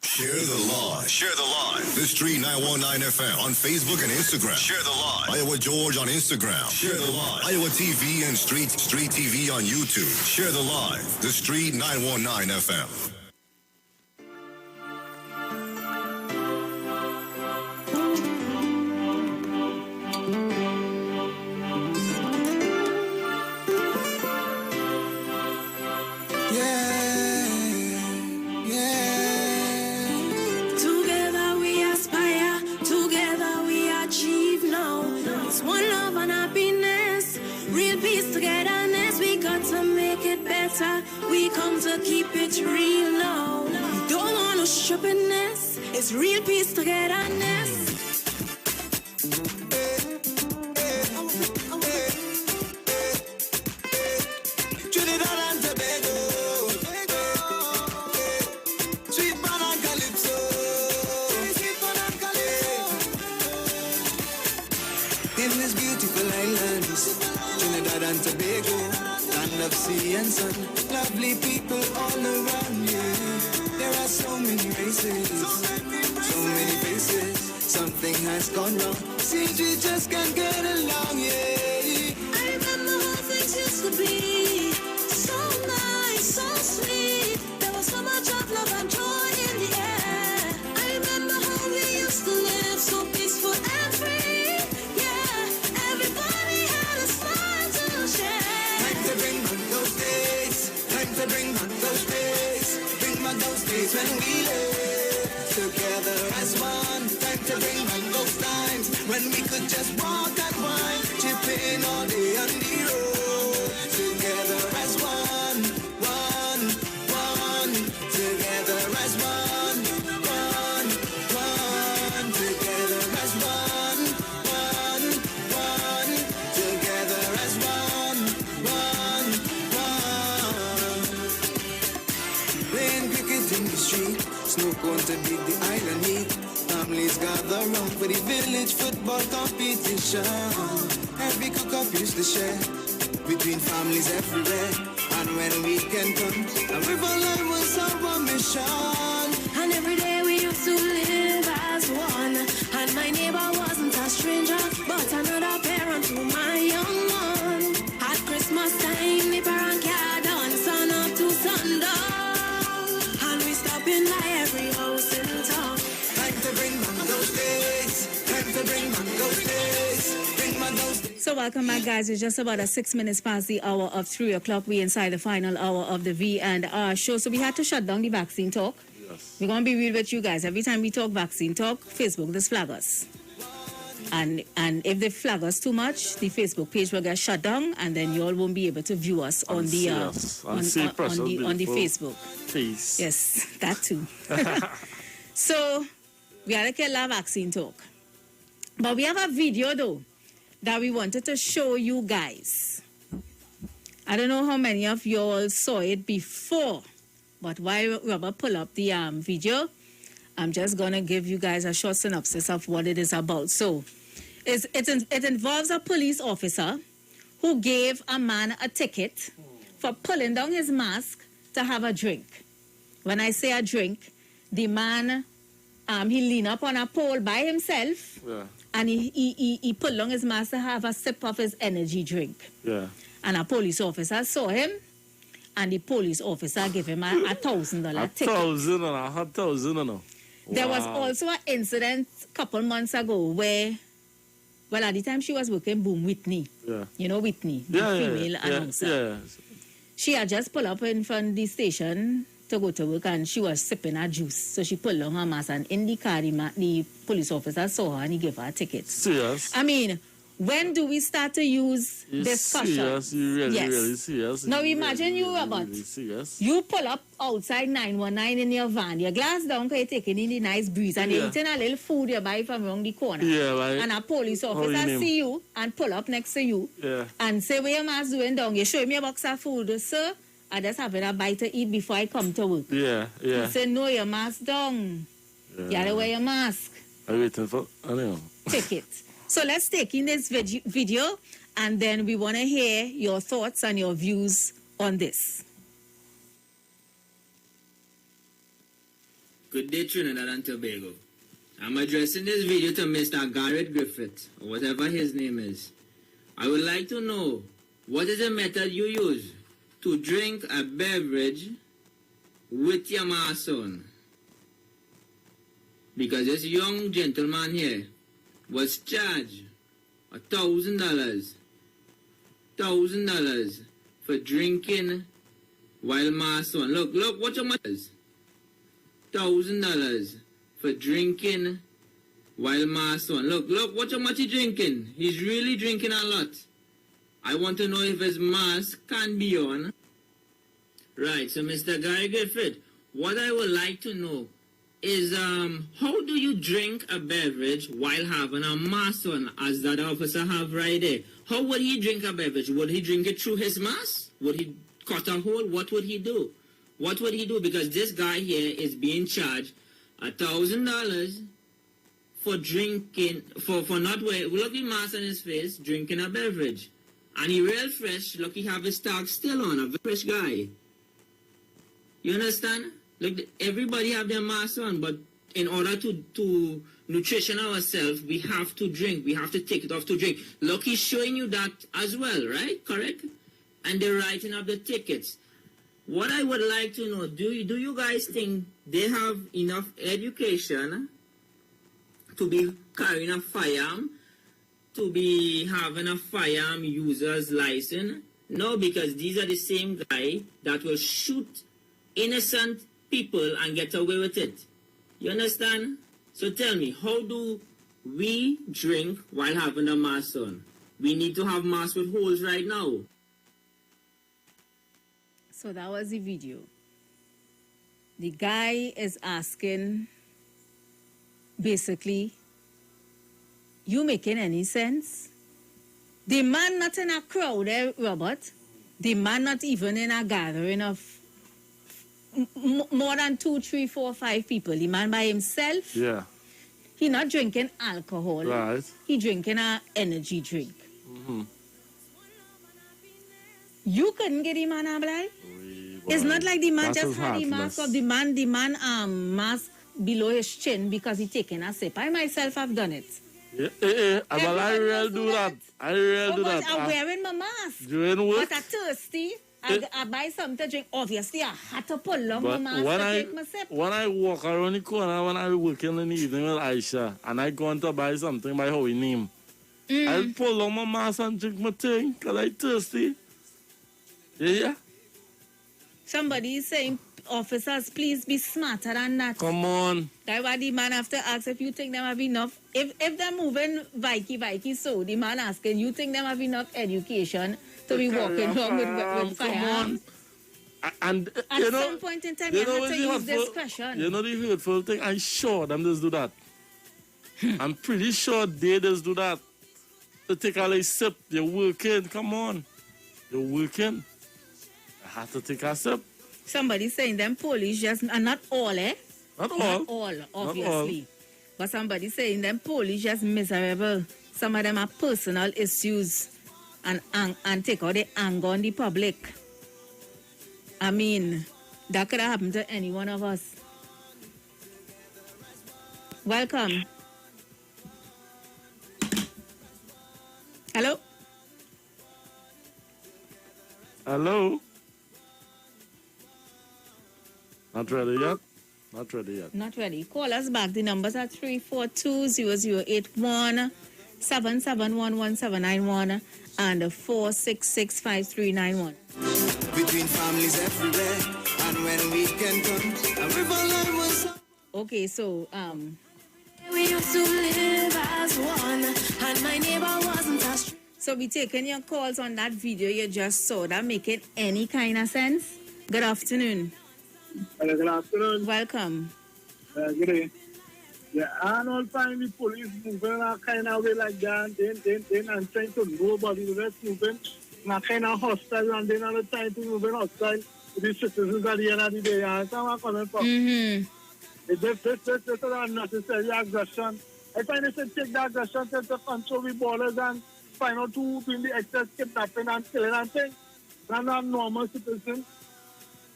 Share the live. Share the live. The Street 919 FM on Facebook and Instagram. Share the live. Iowa George on Instagram. Share the live. Iowa TV and Street TV on YouTube. Share the live. The Street 919 FM. We come to keep it real now. We don't want no shoppingness. It's real peace togetherness. Trinidad and Tobago, sweet banana calypso, sweet banana calypso. In this beautiful island, Trinidad and Tobago, land of sea and sun, lovely people all around you. There are so many races, So many faces, something has gone wrong. Seems we just can't get along, yeah. I remember how things used to be. So nice, so sweet. There was so much of love and joy in the air. I remember how we used to live so peaceful and free. Yeah, everybody had a smile to share. Time to bring back those days. Time to bring back those days. Bring back those days when we lived together as one. Time to bring back those times when we could just walk and wine, chipping all day on the road. Together as one, one, one. Together as one, one, one. Together as one, one, one. Together as one, one, one. Playing cricket in the street, snow cone to dig the island heat. Families gather round for the village football competition. Every cook-up used to share between families everywhere. And when weekend comes, a river line was our mission. And every day we used to live as one. And my neighbor wasn't a stranger, but another parent to my young one. At Christmas time, the parent car done sun up to sundown. And we stop in by every house in town. Time to bring back those days. Time to bring back those days. Bring back those days. So welcome back, guys. It's just about 6 minutes past the hour of 3 o'clock. We inside the final hour of the V&R show. So we had to shut down the vaccine talk. Yes. We're going to be real with you guys. Every time we talk vaccine talk, Facebook just flag us. And if they flag us too much, the Facebook page will get shut down, and then you all won't be able to view us on the on the Facebook. Please. Yes, that too. So we had to kill our vaccine talk. But we have a video though that we wanted to show you guys. I don't know how many of you all saw it before, but while Robert pull up the video, I'm just gonna give you guys a short synopsis of what it is about. So it involves a police officer who gave a man a ticket for pulling down his mask to have a drink. When I say a drink, the man he leaned up on a pole by himself. Yeah. And he pulled down his mask to have a sip of his energy drink. Yeah. And a police officer saw him, and the police officer gave him a $1,000 ticket. $1,000. There was also an incident a couple months ago where, well, at the time she was working Boom Whitney. Yeah. You know Whitney, the female announcer. Yeah. She had just pulled up in front of the station to go to work, and she was sipping her juice. So she pulled down her mask, and in the car, the police officer saw her and he gave her a ticket. Serious? I mean, when do we start to use this caution? Serious? You really, yes. really serious? Now imagine you, Robert. Really serious? You pull up outside 919 in your van, your glass down, because you're taking in the nice breeze, and you're eating a little food you buy from around the corner. Yeah, right. And a police officer see you and pull up next to you and say, what your mask doing down? You show me a box of food, sir. I just having a bite to eat before I come to work. Yeah. He said, no, your mask down. You gotta wear your mask. I'm waiting for, I know. Take it. So let's take in this video, and then we want to hear your thoughts and your views on this. Good day, Trinidad and Tobago. I'm addressing this video to Mr. Garrett Griffith, or whatever his name is. I would like to know, what is the method you use to drink a beverage with your mask on? Because this young gentleman here was charged $1,000 for drinking while mask on. Look, what your mask is. $1,000 for drinking while mask on. Look, what much he drinking. He's really drinking a lot. I want to know if his mask can be on. Right, so Mr. Gary Griffith, what I would like to know is how do you drink a beverage while having a mask on, as that officer have right there? How would he drink a beverage? Would he drink it through his mask? Would he cut a hole? What would he do? What would he do? Because this guy here is being charged $1,000 for drinking, for not wearing, look the mask on his face, drinking a beverage. And he real fresh, look, he have his tag still on, a fresh guy. You understand? Look, everybody have their mask on, but in order to nutrition ourselves, we have to drink. We have to take it off to drink. Look, he's showing you that as well, right? Correct? And they're writing up the tickets. What I would like to know, do you guys think they have enough education to be carrying a firearm, to be having a firearm user's license? No, because these are the same guy that will shoot innocent people and get away with it. You understand? So tell me, how do we drink while having a mask on? We need to have masks with holes right now. So that was the video. The guy is asking, basically, you making any sense? The man not in a crowd, Robert. The man not even in a gathering of more than 2, 3, 4, 5 people. The man by himself. Yeah. He not drinking alcohol. Right. He drinking a energy drink. Mm-hmm. You couldn't get him on a blind? It's not like the man That just is had the mask heartless. of the man mask below his chin because he taking a sip. I myself have done it. Yeah, well, I really do that. I really do But that. I'm wearing my mask. During work, But I'm thirsty. I buy something to drink. Obviously, I had to pull on my but mask when to I take my sip. when I walk around the corner, when I working in the evening with Aisha, and I go on to buy something by Howie name, I'll pull on my mask and drink my thing because I thirsty. Yeah. Somebody is saying, officers, please be smarter than that. Come on. That's why the man have to ask if you think them have enough. If they're moving Vikey, so the man asking, you think them have enough education to be walking along with Come fire? on. And At you know, some point in time, you have to use discretion. You know the hurtful thing? I'm sure them just do that. I'm pretty sure they just do that. To take a little sip, you're working. Come on. You're working. I have to take a sip. Somebody saying them police just, and not all, eh? Not all. Not all, obviously. But somebody saying them police just miserable. Some of them are personal issues and take out the anger on the public. I mean, that could have happened to any one of us. Welcome. Hello? Hello? Not ready yet? Not ready yet. Not ready. Call us back. The numbers are 342-0081, 7711791, and 4665391. Between families everywhere, and when weekend comes, a river line was. Okay, so We used to live as one, and my neighbor wasn't as. So we taking your calls on that video you just saw. That make it any kind of sense? Good afternoon. Good afternoon. Welcome. Good day. Yeah, I don't find the police moving a kind of way like that. They're not trying to nobody. They're just moving in a kind of hostile, and they're not trying to move in hostile to the citizens at the end of the day. That's how I'm coming from. It's just unnecessary aggression. I find they should take the aggression to control the borders and find out who doing the excess kidnapping and killing and things. They're not normal citizens.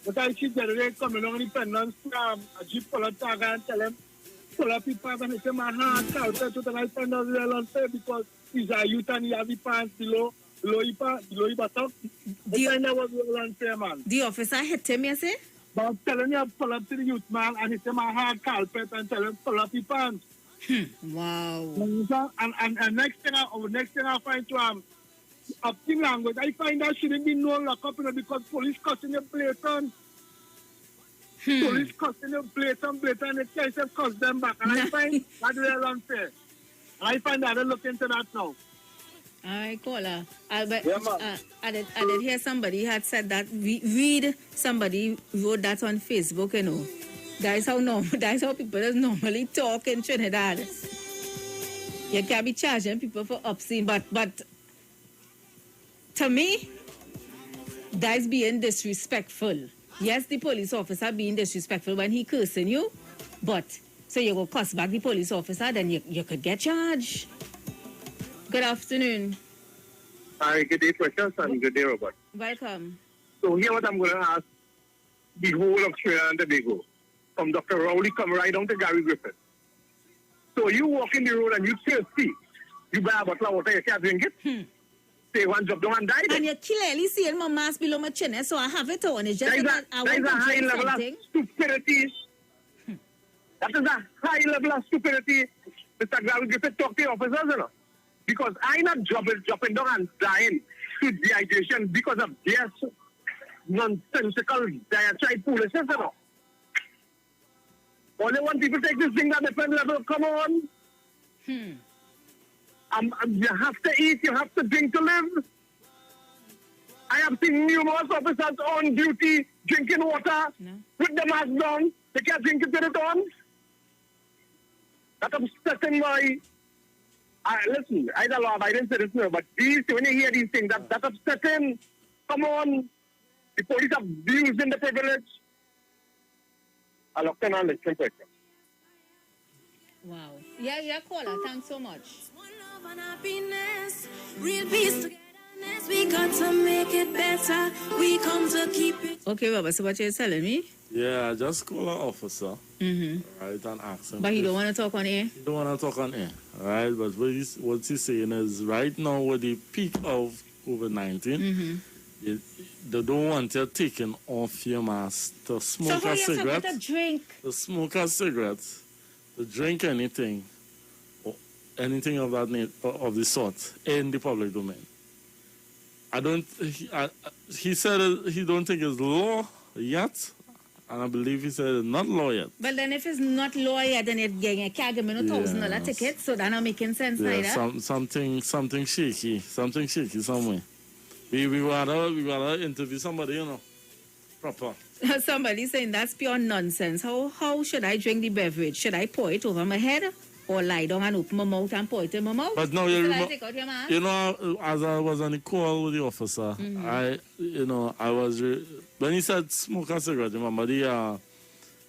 But I see generally coming on independence a jeep full of tag and tell them, full of people, and they say, my hand can't touch it, and I find out real unfair because he's a youth and he have the pants below his buttock. I find that was real unfair, man. The officer hit him, you say? But I'm telling you, pull up to the youth, man, and he say, my hard carpet, and tell him, pull up his pants. Wow. And next thing I find to up in language, I find that shouldn't be no lockup, because police cussing you blatant. Police cussing you blatant, they can't just cuss them back. And I find that real unfair. And I find that I look into that now. All right, caller. Albert, Yeah, man. I did hear somebody had said that. Read somebody wrote that on Facebook, you know. That is how people just normally talk in Trinidad. You can't be charging people for obscene, but to me, that is being disrespectful. Yes, the police officer being disrespectful when he cursing you, but so you go cuss back the police officer, then you could get charged. Good afternoon. Hi, good day, Precious, and good day, Robert. Welcome. So here what I'm going to ask the whole of Trinidad and Tobago. from Dr. Rowley come right down to Gary Griffith. So you walk in the road and you thirsty. You buy a bottle of water, you can't drink it. Say one drop down and die. And you clearly seeing my mask below my chin, so I have it on. It's just that I want a to high drink level something. of stupidity. That is a high level of stupidity. Mr. Gary Griffith talk to the officers, you know. Because I'm not dropping down and dying to dehydration because of their nonsensical diatribe foolishness, you know. Only want people to take this thing at a different level. Come on. You have to eat, you have to drink to live. I have seen numerous officers on duty drinking water with the mask down. They can't drink it with it on. That's upsetting my... listen, I don't know if I didn't say this now, but when you hear these things, that's upsetting. Come on. The police are abusing the privilege. I'll look on the question. Wow. Yeah, caller. Thanks so much. Real peace togetherness, we got to make it better. We come to keep it. Okay, Robert, so what you're telling me? Yeah, I just call an officer, Mm-hmm. right, and ask him. But he don't want to talk on air? He don't want to talk on air, right? But what he's saying is, right now, with the peak of COVID-19, they don't want you taking off your mask to smoke a cigarette, to drink? to smoke a cigarette, to drink anything, or anything of that of the sort in the public domain. He said he don't think it's law yet, and I believe he said it's not law yet. But then if it's not law yet, then you can't give me no $1,000 ticket, so that's not making sense either. Something shaky somewhere. We gotta interview somebody, you know, proper. Somebody saying that's pure nonsense. How should I drink the beverage? Should I pour it over my head or lie down and open my mouth and pour it in my mouth? But now Take out your mask? you know, as I was on the call with the officer, I was when he said smoke a cigarette. Remember the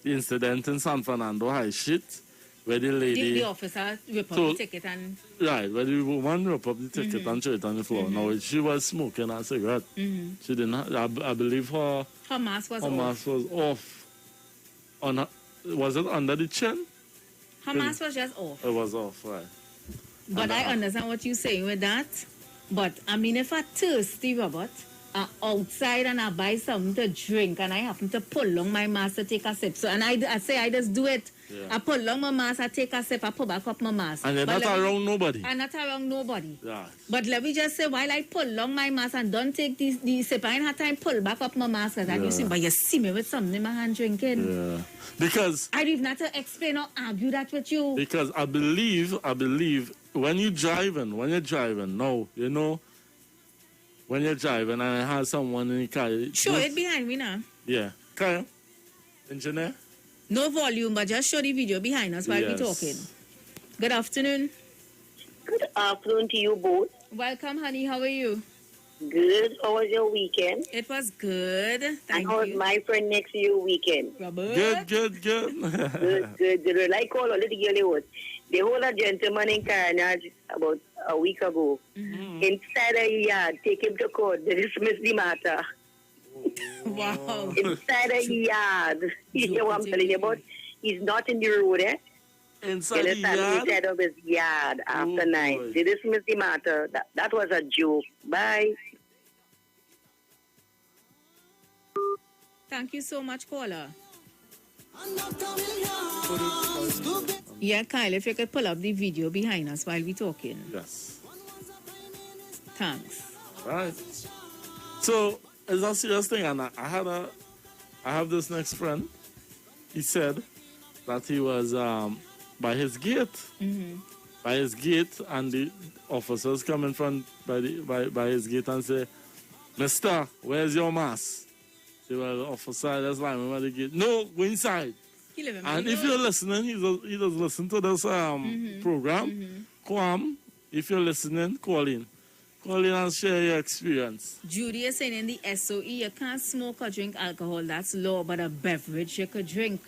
incident in San Fernando High Street where the lady, the officer ripped up the ticket and right, where the woman ripped up the ticket and threw it on the floor. Now she was smoking a cigarette. She didn't. I believe her mask was her off. mask was off. On her, was it under the chin? Her mask was just off. It was off, right. But I understand what you're saying with that. But I mean, if I'm thirsty, Robert, outside and I buy something to drink and I happen to pull on my mask to take a sip. So and I just do it. Yeah. I pull on my mask, I take a sip, I pull back up my mask. And you're not around nobody. I'm not around nobody. Yeah. But let me just say, while I pull on my mask and don't take the sip, I ain't have time to pull back up my mask. But you see me with something in my hand drinking. Yeah. Because I don't even have to explain or argue that with you. Because I believe when you're driving, now, you know, when you're driving and I have someone in the car. Show it behind me now. Yeah. Kyle, engineer? No volume, but just show the video behind us while we're talking. Good afternoon. Good afternoon to you both. Welcome, honey. How are you? Good. How was your weekend? It was good. Thank you. How was my friend next to you weekend? Good. good. Like all a little girl was. They hold a gentleman in Carnage about a week ago. Inside a yard, take him to court. They dismiss the matter. Wow. Inside a yard. You hear what I'm telling you about? He's not in the road, eh? Inside the yard? Inside of his yard after 9. They dismiss the matter. That was a joke. Bye. Thank you so much, caller. Yeah, Kyle, if you could pull up the video behind us while we're talking. Yes. Thanks. Right. So, it's a serious thing, and I have this next friend. He said that he was by his gate. By his gate, and the officers come in front by his gate and say, "Mister, where's your mask?" Say, "Well, officer, that's why I'm at the gate." "No, go inside." And if you're listening, he does listen to this program. Kwam, if you're listening, call in. Call in and share your experience. Judy is saying in the SOE, you can't smoke or drink alcohol. That's law, but a beverage you could drink.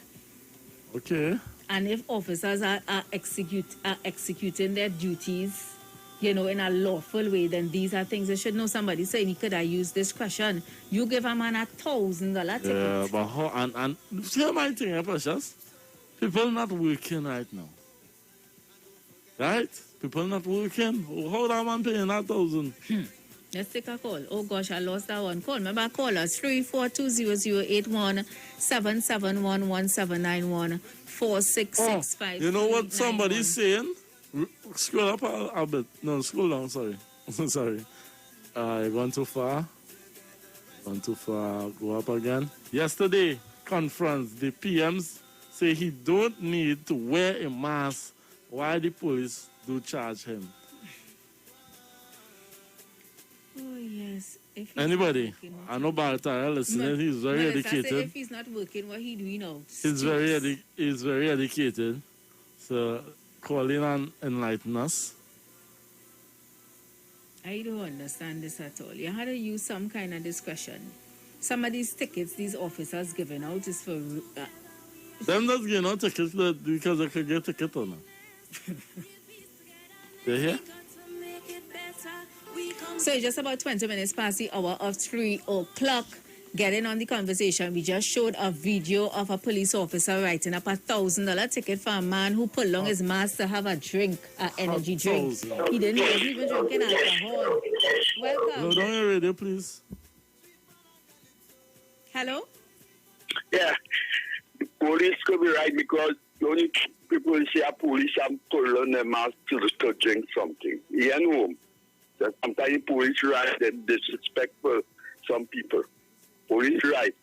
Okay. And if officers are executing their duties you know, in a lawful way, then these are things you should know. Somebody saying he could have used discretion. You give a man $1,000 ticket. Yeah, but how, and see my thing, Precious? People not working right now. Right? People not working. How that man paying $1,000? Let's take a call. Oh gosh, I lost that one. Call. Remember, call us 3420081 7711791 4665. You know what somebody's saying? Scroll up a bit. No, scroll down, sorry. Sorry. You're going too far. Gone too far. Go up again. Yesterday, conference, the PMs say he don't need to wear a mask while the police do charge him. Oh, yes. Anybody? I know Bartara listening. He's very educated. If he's not working, what he doing now? He's very educated. So call in and enlighten us. I don't understand this at all. You had to use some kind of discretion. Some of these tickets these officers giving out is for... Them just giving out tickets because they could get ticket or not. You hear? So just about 20 minutes past the hour of 3 o'clock. Getting on the conversation, we just showed a video of a police officer writing up $1,000 ticket for a man who pulled on his mask to have a drink, an energy drink. He wasn't even drinking alcohol. Welcome. Go down your radio, please. Hello? Yeah, the police could be right because the only people see a police and pull on their mask to drink something. You know, that sometimes the police right, they're disrespectful some people. Police right.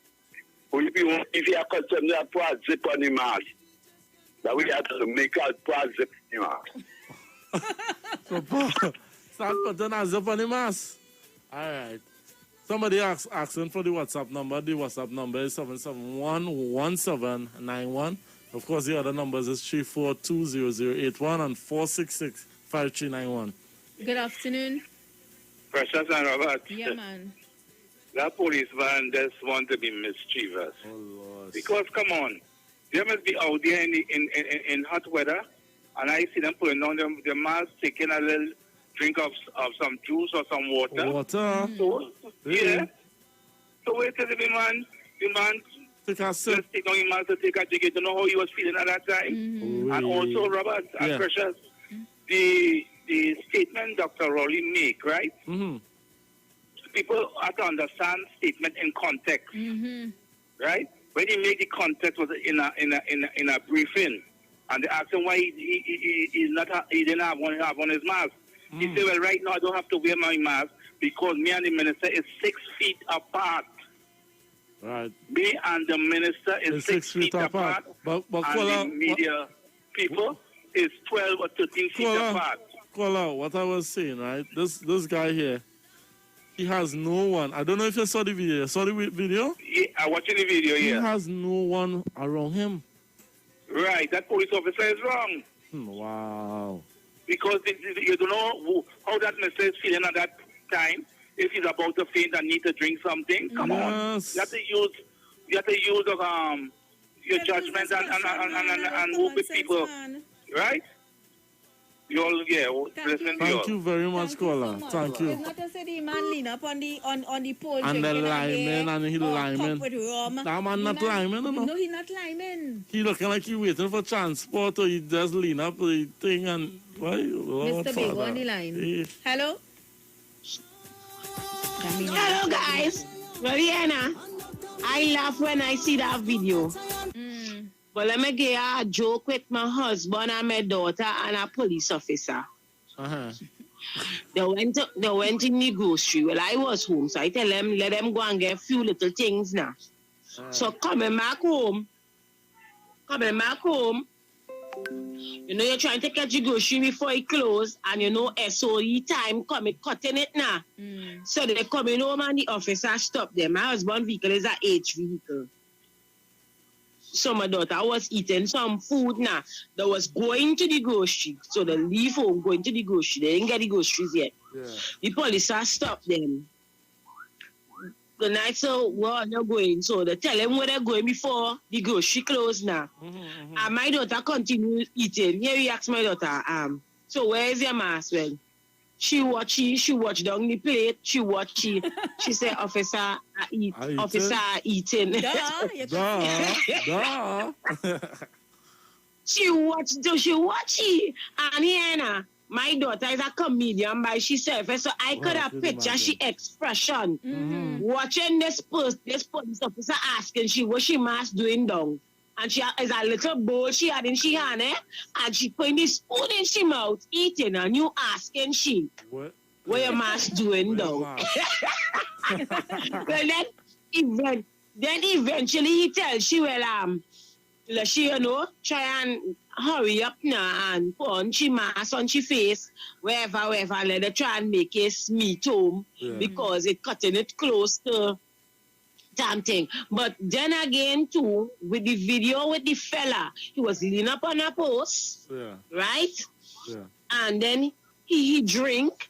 Police people, if you are concerned, they put a zip on the mask. That we have to make a put a zip on the mask. So, start putting a zip on the mask. All right. Somebody asking for the WhatsApp number. The WhatsApp number is 771-1791. Of course, the other numbers is 3420081 and 466-5391. Good afternoon. Precious and Robert. Yeah, man. That policeman just want to be mischievous. Oh, Lord. Because, come on, they must be out there in hot weather, and I see them putting on their mask, taking a little drink of some juice or some water. Water? So, yeah. So wait till the man take a sip. Just take on your mask to take a drink. You don't know how he was feeling at that time. Mm-hmm. And also, Robert and Precious, the statement Dr. Rowley make, right? Mm-hmm. People have to understand statement in context, right? When he made the context was in a briefing, and they asked him why he didn't have on his mask. He said, "Well, right now I don't have to wear my mask because me and the minister is 6 feet apart." Right. Me and the minister is 6 feet apart. But and the media people is 12 or 13 feet apart. Kola, what I was saying, right? This guy here. He has no one. I don't know if you saw the video. Saw the video? Yeah, I'm watching the video, He has no one around him. Right. That police officer is wrong. Wow. Because you don't know how that minister is feeling at that time. If he's about to faint and need to drink something, come on. You have to use your judgment and work with people. Right? You all, listen to you. Thank you very much, Kola. Thank you. It's not to say the man lean up on the pole And the lineman and he lineman. With rum. That man not lineman, no? No, he not lineman. He looking like he waiting for transport or he just lean up the thing and... Why? Mr. Big on the line. Yeah. Hello? Hello, guys. Mariana, I laugh when I see that video. But let me give you a joke with my husband and my daughter and a police officer. They went in the grocery. Well, I was home, so I tell them, let them go and get a few little things now. So coming back home, you know, you're trying to catch the grocery before it close, and you know, SOE time coming, cutting it now. So they coming home and the officer stop them. My husband's vehicle is an H vehicle. So my daughter was eating some food now. They was going to the grocery. So they leave home going to the grocery. They didn't get the groceries yet. Yeah. The police stopped them. The night, so where are you going? So they tell them where they're going before the grocery closed now. And my daughter continued eating. Here we ask my daughter, so where is your mask? Well, She watch down the plate. She say, officer, I eat. Officer, I eating. Duh. She watch. And here, my daughter is a comedian by herself, so I could have picture she expression. Watching this police officer asking she what she must doing down. And she has a little bowl she had in she hand, and she putting the spoon in she mouth, eating, and you asking she, what your mask doing down? Well, then eventually he tells she, let she, try and hurry up now and put on she mask on she face, wherever, let her try and make it meet home, because it cutting it close to damn thing. But then again, too, with the video with the fella, he was leaning up on a post, right? Yeah. And then he drink,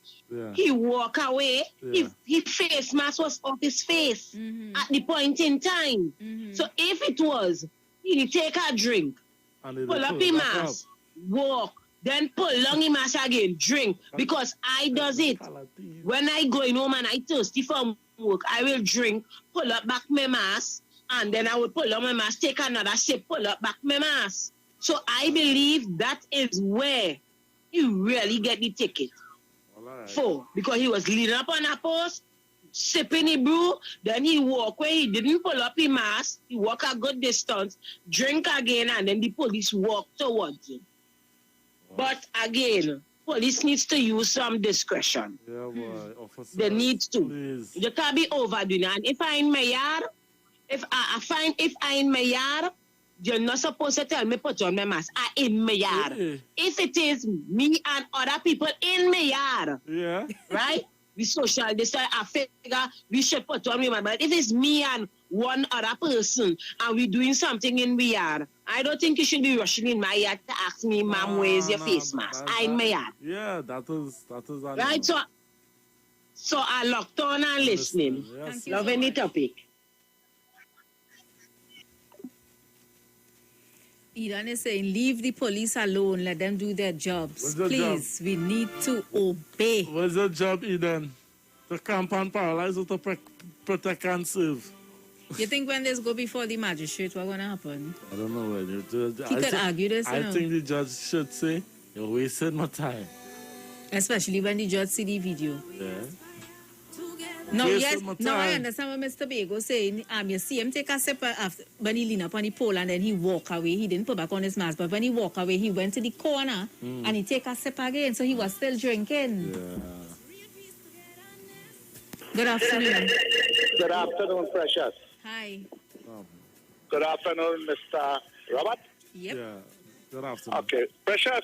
he walk away, his face mask was off his face at the point in time. So if it was, he take a drink, pull up his mask, walk, then pull long his mask again, drink, because I does it. When I go in home and I thirsty for work, I will drink, pull up back my mask, and then I will pull up my mask, take another sip, pull up back my mask. So I believe that is where he really get the ticket for, because he was leaning up on a post, sipping the brew, then he walk where he didn't pull up his mask, he walk a good distance, drink again, and then the police walk towards him. But again, police needs to use some discretion. Yeah, boy. Officer, they need to. Please. You can't be overdoing it. And if I in my yard, if I in my yard, you're not supposed to tell me put on my mask. I in my yard. If it is me and other people in my yard, right? We social distance, I figure we should put on my mask. But if it's me and one other person and we doing something in my yard, I don't think you should be rushing in my yard to ask me, ma'am, where's your face mask? I in my yard. Yeah, that is right. So I locked on and listening. Yes. Loving the topic. Eden is saying, leave the police alone. Let them do their jobs. Please, we need to obey. What's your job, Eden? To camp and paralyze or to protect and serve? You think when this go before the magistrate, what's going to happen? I don't know when you do. He could argue this, I think the judge should say, you're wasting my time. Especially when the judge see the video. Yeah. No, yes, no, I understand what Mr. Bego saying. You see him take a sip after when he leaned up on the pole and then he walk away. He didn't put back on his mask, but when he walk away, he went to the corner and he take a sip again. So he was still drinking. Yeah. Good afternoon. Good afternoon, Precious. Hi. Good afternoon, Mr. Robert. Yep. Yeah. Good afternoon. Okay, Precious.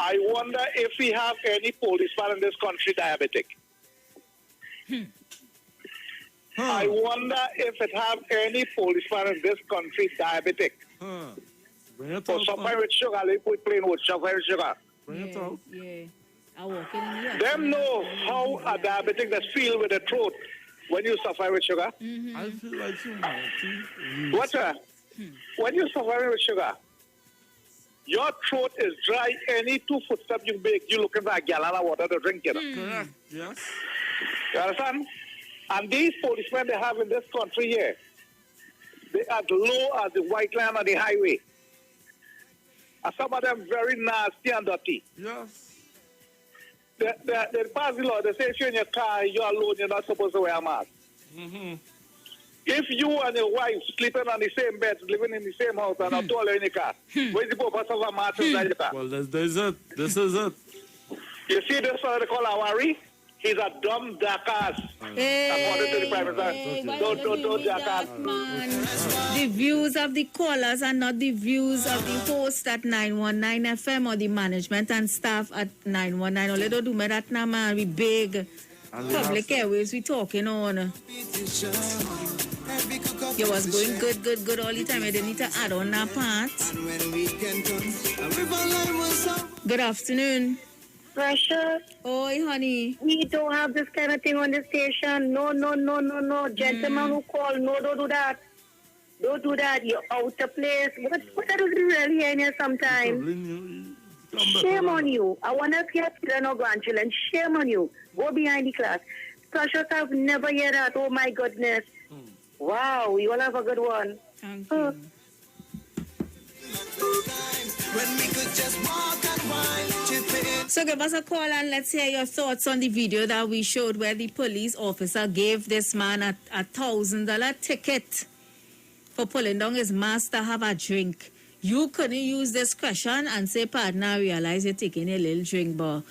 I wonder if we have any policeman in this country diabetic. I wonder if it have any policeman in this country diabetic. For somebody with sugar, they put plain with sugar. Yeah. I walk in Them know how a diabetic does feel with the throat when you suffer with sugar. I feel like you might. What? When you suffer with sugar, your throat is dry. Any 2 footsteps you make, you looking for a gallon of water to drink. Correct. Yes. You understand? And these policemen they have in this country here, they are low as the white line on the highway. And some of them very nasty and dirty. Yes. They pass the law. They say if you're in your car, you're alone, you're not supposed to wear a mask. If you and your wife sleeping on the same bed, living in the same house, and not all in the car, where's the purpose of a mask inside the car? Well, this is it. This is it. You see this one they call Awari? He's a dumb jackass. According to the private side. Don't jackass. The views of the callers are not the views of the host at 919 FM or the management and staff at 919. Only don't do me that now, man. We big public airways we talking on. You was going good all the time. I didn't need to add on that part. Good afternoon. Precious. Oi, honey. We don't have this kind of thing on the station. No. Gentlemen who call, no, don't do that. Don't do that. You're out of place. What are you really in here sometimes? Shame on you. I want to see your children or grandchildren. Shame on you. Go behind the class. Precious, I've never heard that. Oh, my goodness. Wow, you all have a good one. Thank you. So give us a call and let's hear your thoughts on the video that we showed where the police officer gave this man a $1,000 ticket for pulling down his mask to have a drink. You couldn't use discretion and say, partner, I realize you're taking a little drink, but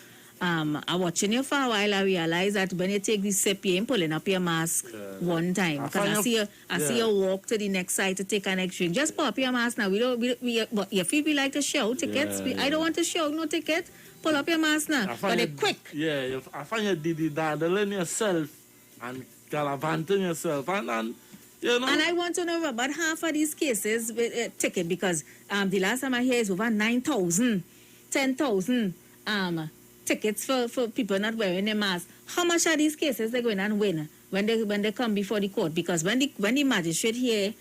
I'm watching you for a while. I realize that when you take this sip, you ain't pulling up your mask one time. Because I see you walk to the next side to take a next drink. Just pop your mask now. But if you like to show tickets, I don't want to show no ticket. Pull up your mask now. But it's quick. Yeah, I find you did it daddling yourself and gallivanting yourself. And you know. And I want to know about half of these cases with ticket because the last time I hear is over 9,000, 10,000 tickets for people not wearing a mask. How much are these cases they're going and win when they come before the court? Because when the magistrate hear,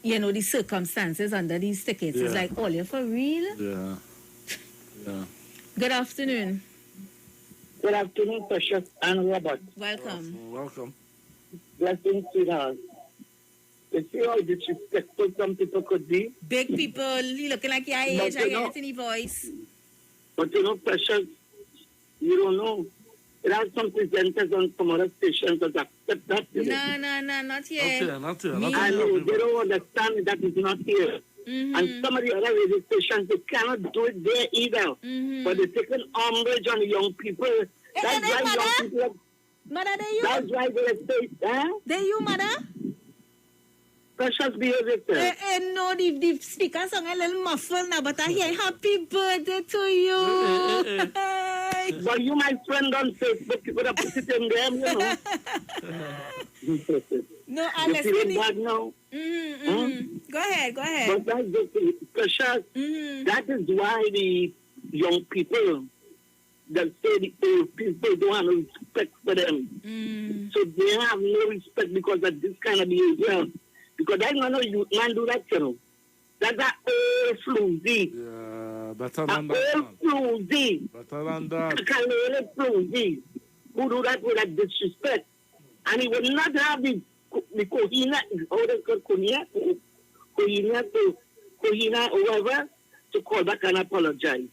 you know, the circumstances under these tickets, it's like, oh, you're for real? Yeah. Yeah. Good afternoon. Good afternoon, Precious and Robert. Welcome. Welcome. Blessings, sweetheart. You see how disrespectful some people could be? Big people, looking like your age, I hear it in your voice. But you know, Precious, you don't know. There are some presenters on some other stations that accept that. No, not here. Not here. I know, they don't understand that it's not here. And some of the other radio stations, they cannot do it there either. But they're taking umbrage on the young people. That's why young people... Mother, they you? That's why they say, huh? They you, mother? Precious behavior, sir. No, the speaker song a little muffled now, but I hear happy birthday to you. But you, my friend, on Facebook, you could have put it in them, you know. No, you feeling bad now? Go ahead. But that's the Precious. That is why the young people that say the old people don't have no respect for them. So they have no respect because of this kind of behavior. Because I don't know you man do that, you know. That's an old floozy. Yeah, better than that. Old floozy. Better than that. A Canadian floozy who do that with that disrespect. And he will not have the cohina, how they call cohina, or whatever, to call back and apologize.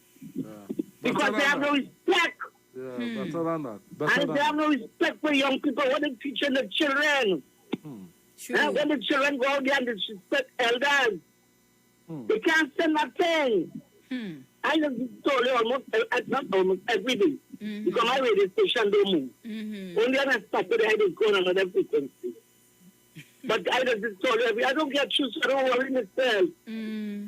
Because they have no respect. Yeah, better than that. And they have no respect for young people. What they teaching the children. When the children go out there and disrespect elders, they can't say nothing. I just told you not almost every day. Because my radio station don't move. Only on a Saturday I just go on another frequency. But I just told you, I don't get you, so I don't worry myself.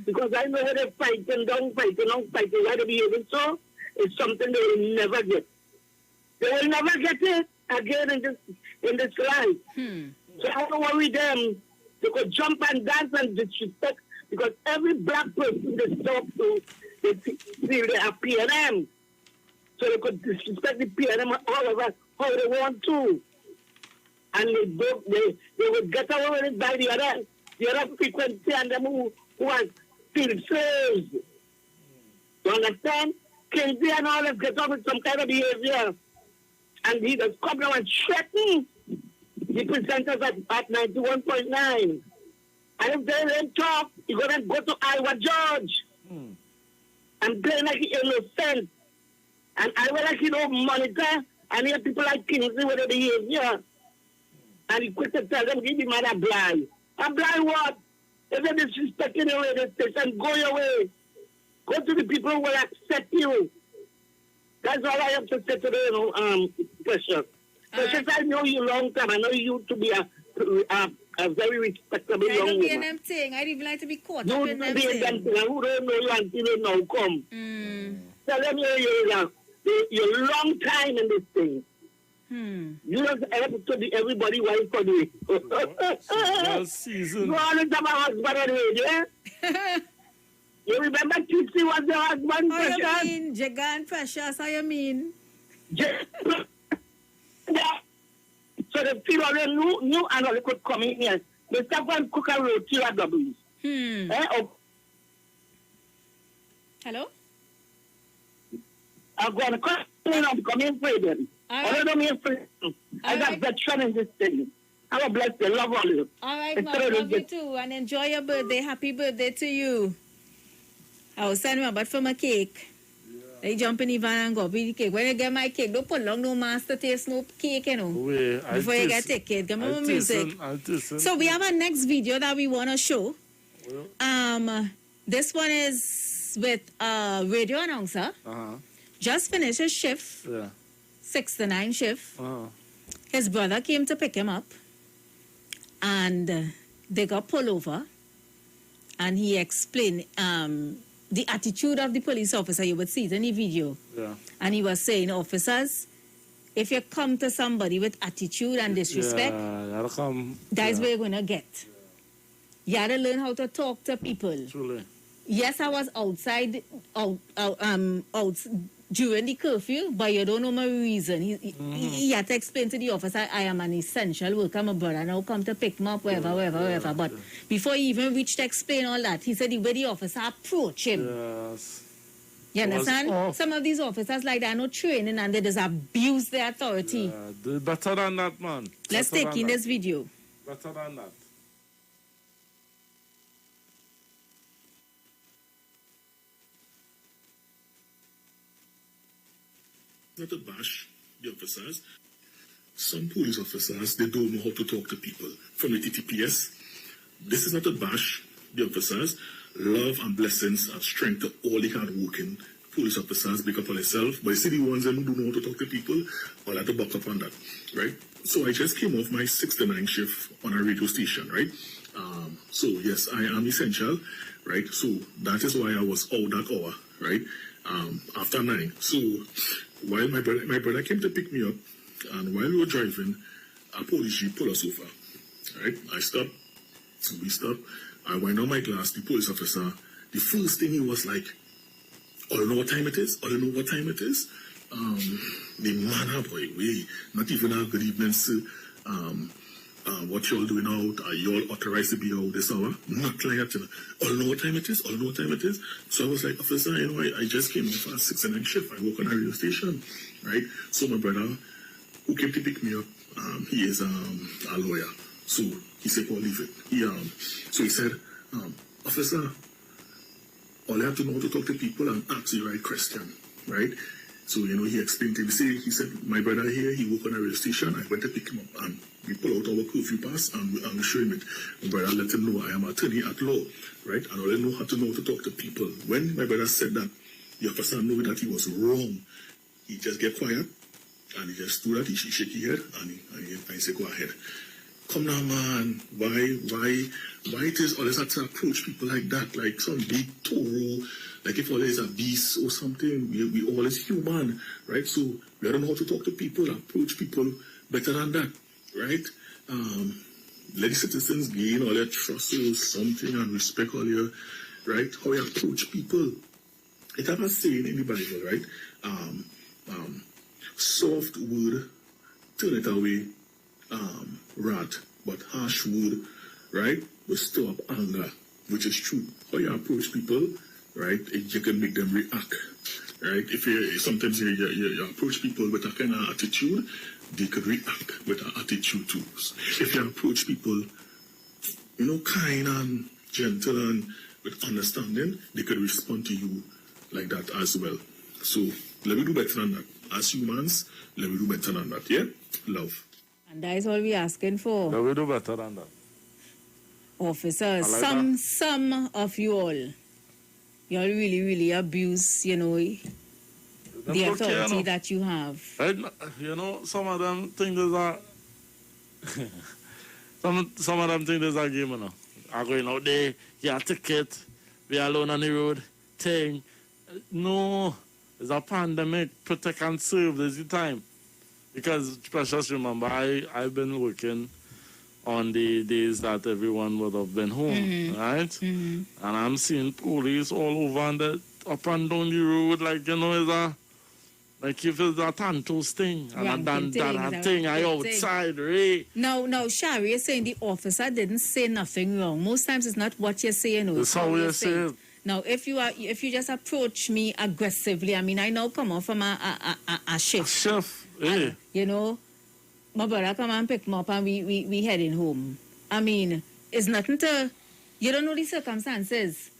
Because I know how they're fighting, don't fighting, why they behaving so. It's something they will never get. They will never get it again in this life. So I don't worry them. They could jump and dance and disrespect because every black person they talk to, they feel they are PNM. So they could disrespect the PNM however how they want to. And they would get away with it by the other frequency and them who are still slaves. You understand? Kinsey and all them get up with some kind of behavior. And he just come down and threaten the presenters at 91.9. And if they don't talk, you're going to go to IWER George. And play like he innocent. And IWER like he don't monitor. And hear people like Kingsley with their behavior. And he quick to tell them, give the man a blind. A blind what? If they're disrespecting your radio station, go your way. Go to the people who will accept you. That's all I have to say today, Precious. Precious, I know you long time. I know you to be a very respectable young woman. I don't be in them thing. I even like to be caught up in them thing. Who don't know you until they now come. Tell them you're long time in this thing. You don't have to be everybody white for the well seasoned. You always have a husband on the radio. You remember Kissy was the husband, Precious? How you mean? Jagan Precious, how you mean? So the people already knew and all they could come in here. They start going to cook a roti or doubles. Hello? I'm going to cry now because I'm afraid then. I don't mean afraid. I got veteran in this thing. Have a blessed day. Love all you. All right, Mom. Love you too. And enjoy your birthday. Happy birthday to you. I was sending about for my cake. They jump in the van and go with the cake. When you get my cake, don't put long no master taste no cake, you know. Before you get take it. Give me more music. So we have a next video that we want to show. This one is with a radio announcer. Just finished his shift. 6 to 9 shift. His brother came to pick him up. And they got pulled over. And he explained the attitude of the police officer. You would see it in the video. And he was saying, officers, if you come to somebody with attitude and disrespect, that's where you're going to get. You got to learn how to talk to people. Truly. Yes, I was outside during the curfew, but you don't know my reason. He had to explain to the officer, I am an essential worker, my brother now come to pick me up, wherever. But before he even reached to explain all that, he said the way the officer approached him. You understand? Some of these officers like that are not training and they just abuse their authority. Better than that, man. Let's take in this video. Better than that. Not to bash the officers. Some police officers, they don't know how to talk to people from the TTPS. This is not to bash the officers. Love and blessings and strength to all the hard-working police officers. Big up on themselves. But you see the ones who don't know how to talk to people, I'll have to back up on that, right? So I just came off my 6 to 9 shift on a radio station, right? So yes, I am essential, right? So that is why I was out that hour, right? After 9. So while my brother came to pick me up, and while we were driving, a police jeep pulled us over. Right? I stopped. We stopped. I wind on my glass. The police officer, the first thing he was like, "I don't know what time it is. I don't know what time it is." The man, boy, not even a good evening, sir. What y'all doing out? Are y'all authorized to be out this hour? Not like that, you know. I don't know what time it is. I don't know what time it is. So I was like, officer, you know, I just came off a 6 to 9 shift. I work on a radio station, right? So my brother, who came to pick me up, he is a lawyer. So he said, "Oh, leave it." So he said, "Officer, all I have to know how to talk to people and ask the right question, right?" So, you know, he explained to me, he said, "My brother here, he work on a radio station. I went to pick him up and we pull out our curfew pass and we show him it. My brother let him know I am attorney at law, right? And all I know how to talk to people." When my brother said that, the officer knew that he was wrong. He just get quiet and he just do that. He shake his head and he said, "Go ahead." Come now, man. Why it is always have to approach people like that, like some big Toro, like if always a beast or something? We always human, right? So we don't know how to talk to people, approach people better than that, right? Let the citizens gain all their trust or something and respect all your, right? How you approach people. It have a saying in the Bible, right? Soft word, turn it away, wrath, but harsh word, right, will stir up anger, which is true. How you approach people, right, you can make them react, right? If you sometimes you approach people with a kind of attitude, they could react with an attitude too. If you approach people, you know, kind and gentle and with understanding, they could respond to you like that as well. So let me do better than that. As humans, let me do better than that, yeah? Love. And that is all we're asking for. Let me do better than that. Officers, like some of you all really, really abuse, you know, the authority that you have. You know, some of them think there's a some of them think there's a game, you know. I'm going out there, you have a ticket, we are alone on the road, thing. No, it's a pandemic, protect and serve, there's the time. Because, Precious, remember, I've been working on the days that everyone would have been home, right? And I'm seeing police all over and up and down the road, like, you know, like if it's a Tantos thing, and that thing, I outside, right? No, Shari is saying the officer didn't say nothing wrong. Most times it's not what you're saying. It's how you say it. Now, if you just approach me aggressively, I mean, I now come off from a shift. Chef, hey. You know, my brother come and pick me up and we heading home. I mean, it's nothing to, you don't know the circumstances.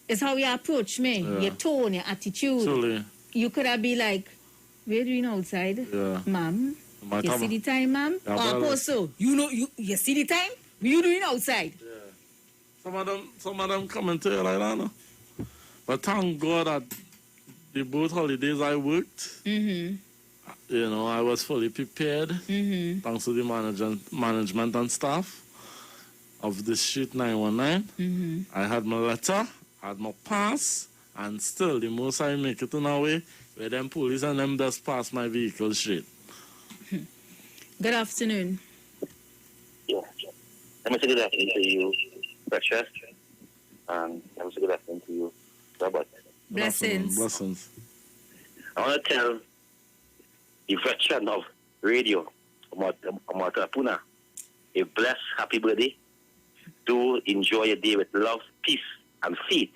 It's how you approach me, your tone, your attitude. Truly. You could have been like, we're doing outside, ma'am. You see the time, ma'am? Or so, you know, you see the time? What you doing outside? Yeah. Some of them come and tell you like that, no? But thank God that the both holidays I worked, you know, I was fully prepared, thanks to the management and staff of the street 919. I had my letter, I had my pass, and still the most I make it in a way where them police and them just pass my vehicle straight. Good afternoon. Yeah. Let me say good afternoon to you, Precious. And let me say good afternoon to you, Robert. Blessings. Blessings. I want to tell the veteran of radio, Amata Puna, a blessed, happy birthday. Do enjoy your day with love, peace, and faith.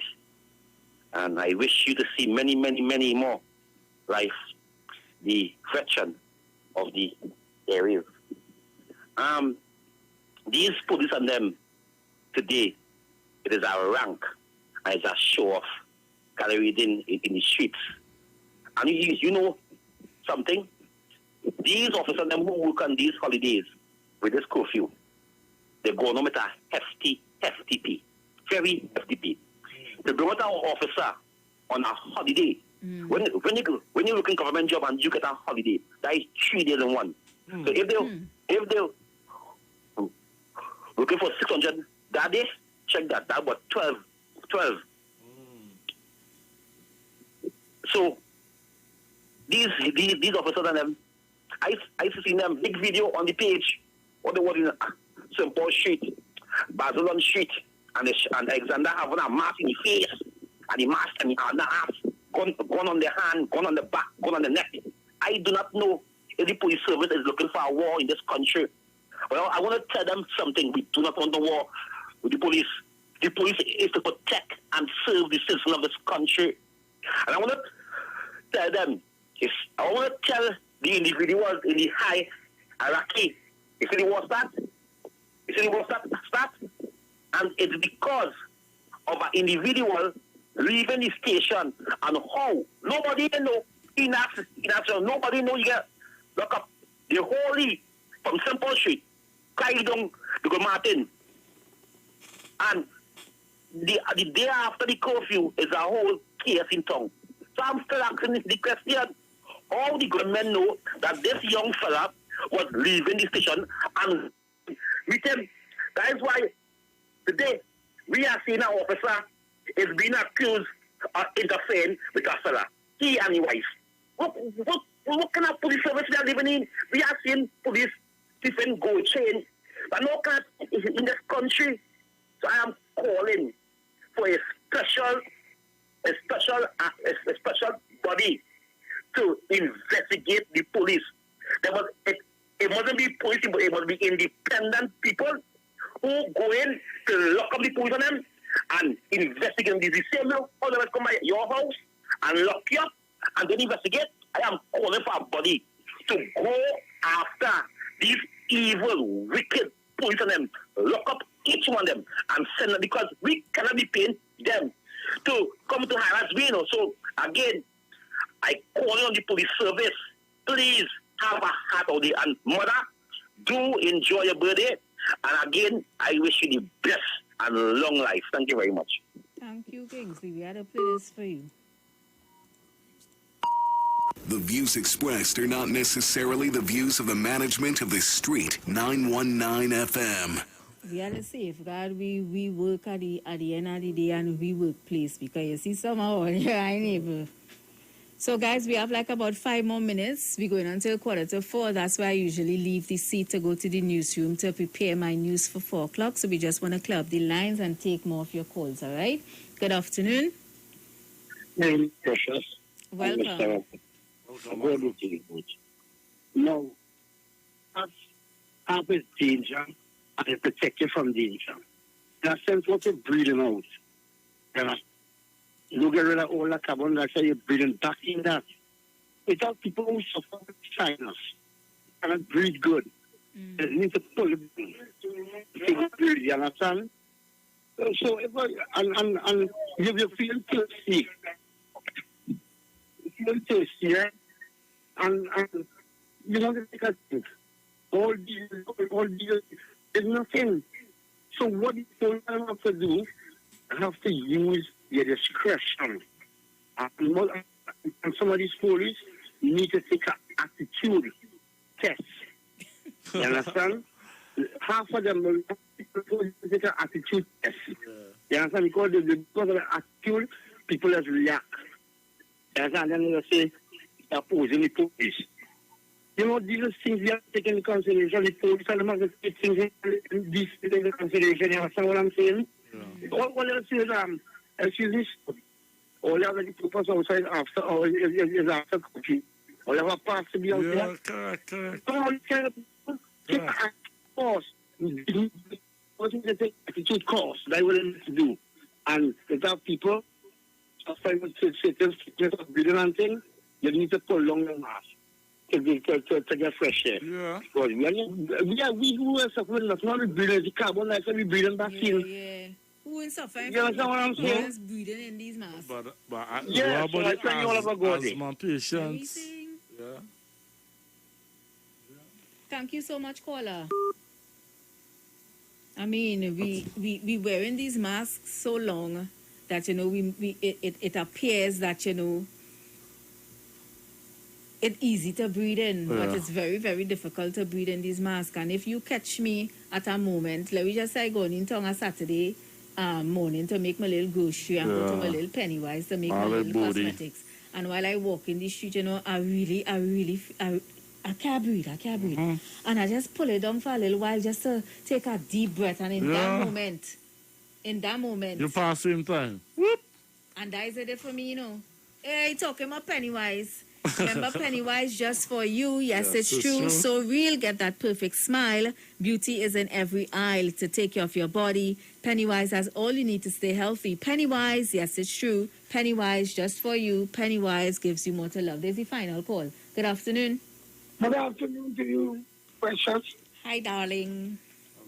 And I wish you to see many, many, many more like the veteran of the area. These police and them today, it is our rank and it's a show off carried in the streets. And you know something? These officers them who work on these holidays with this curfew, they go on with a hefty pay. Very hefty pay. To bring out our officer on a holiday. When you look in government job and you get a holiday, that is 3 days in one. So if they looking for 600 that day, check that. That about 12. So these officers and them, I see them big video on the page. What they were in St. Paul Street, Barcelona Street, and Alexander having a mask in the face, and the mask and the ass, gun on the hand, gun on the back, gun on the neck. I do not know if the police service is looking for a war in this country. Well, I want to tell them something. We do not want the war with the police. The police is to protect and serve the citizens of this country. And I want to tell them, I want to tell the individuals in the high hierarchy, you see the war start? And it's because of an individual leaving the station and how nobody know in action, nobody know you get lock up the whole from St. Paul Street, carry down to go Martin. And the day after the curfew is a whole chaos in town. So I'm still asking the question, how the government know that this young fella was leaving the station and with him? That is why today we are seeing an officer is being accused of interfering with a fella. He and his wife. What kind of police service we are living in? We are seeing police different gold chain. But no kind in this country. So I am calling for a special body to investigate the police. It mustn't be police, but it must be independent people who go in to lock up the police on them and investigate the same way all of us come by your house and lock you up and then investigate. I am calling for a body to go after these evil, wicked police on them, lock up each one of them and send them, because we cannot be paying them to come to harass me. So again, I call on the police service, please have a heart out there. And mother, do enjoy your birthday. And again, I wish you the best and long life. Thank you very much. Thank you, Kingsley. We had to play this for you. The views expressed are not necessarily the views of the management of the Street 919 FM. We had to safeguard. We work at the end of the day and we workplace, because you see somehow you're neighbor. So guys, we have like about 5 more minutes. We're going until 3:45. That's why I usually leave the seat to go to the newsroom to prepare my news for 4 o'clock. So we just want to clear up the lines and take more of your calls, all right? Good afternoon. Hey, Precious. Welcome. No, have is danger and protect you from danger. In a sense, what you're breathing out. You get rid of all that carbon dioxide, you're breathing back in that. Without people who suffer with sinus, cannot breathe good. They need to pull it in. You understand? So if and if you feel thirsty, and you know the take a drink. All these, there's nothing. So what you have to do, you have to use your discretion. And some of these police need to take an attitude test. You understand? Half of them will take an attitude test. You understand? Because of the attitude, people just react. You understand? And then they say, they're opposing the police. You know, these are things you have to take into consideration. The police and the have to take things into consideration. You understand what I'm saying? Yeah. All else is, excuse me, all you have the purpose outside after, or is after cooking. All you have a pass to be out there. Correct. All you kind of people take a course. What is the attitude course that will need to do? And without people suffering with sickness of breathing and things, you need to pull long the mask. To get fresh air. Yeah. Because we who are suffering, that's not breathing, the carbon dioxide we breathing back in. Yeah. Who is suffering? You understand what I'm saying? Who is breathing in these masks? But yeah, so I tell you all about God. Asthma patients. Yeah. Thank you so much, caller. I mean, we wearing these masks so long that, you know, it appears that, you know, it's easy to breathe in, but it's very, very difficult to breathe in these masks. And if you catch me at a moment, let me just say, going into on a Saturday morning to make my little grocery and go to my little Pennywise to make my little cosmetics. And while I walk in the street, you know, I can't breathe. Mm-hmm. And I just pull it down for a little while just to take a deep breath. And in that moment, you pass same time. Whoop. And that is it for me, you know. Hey, talking about Pennywise. Remember Pennywise just for you. Yes, it's true. So real, get that perfect smile. Beauty is in every aisle to take care of your body. Pennywise has all you need to stay healthy. Pennywise, yes, it's true. Pennywise just for you. Pennywise gives you more to love. There's the final call. Good afternoon. Good afternoon to you, Precious. Hi, darling.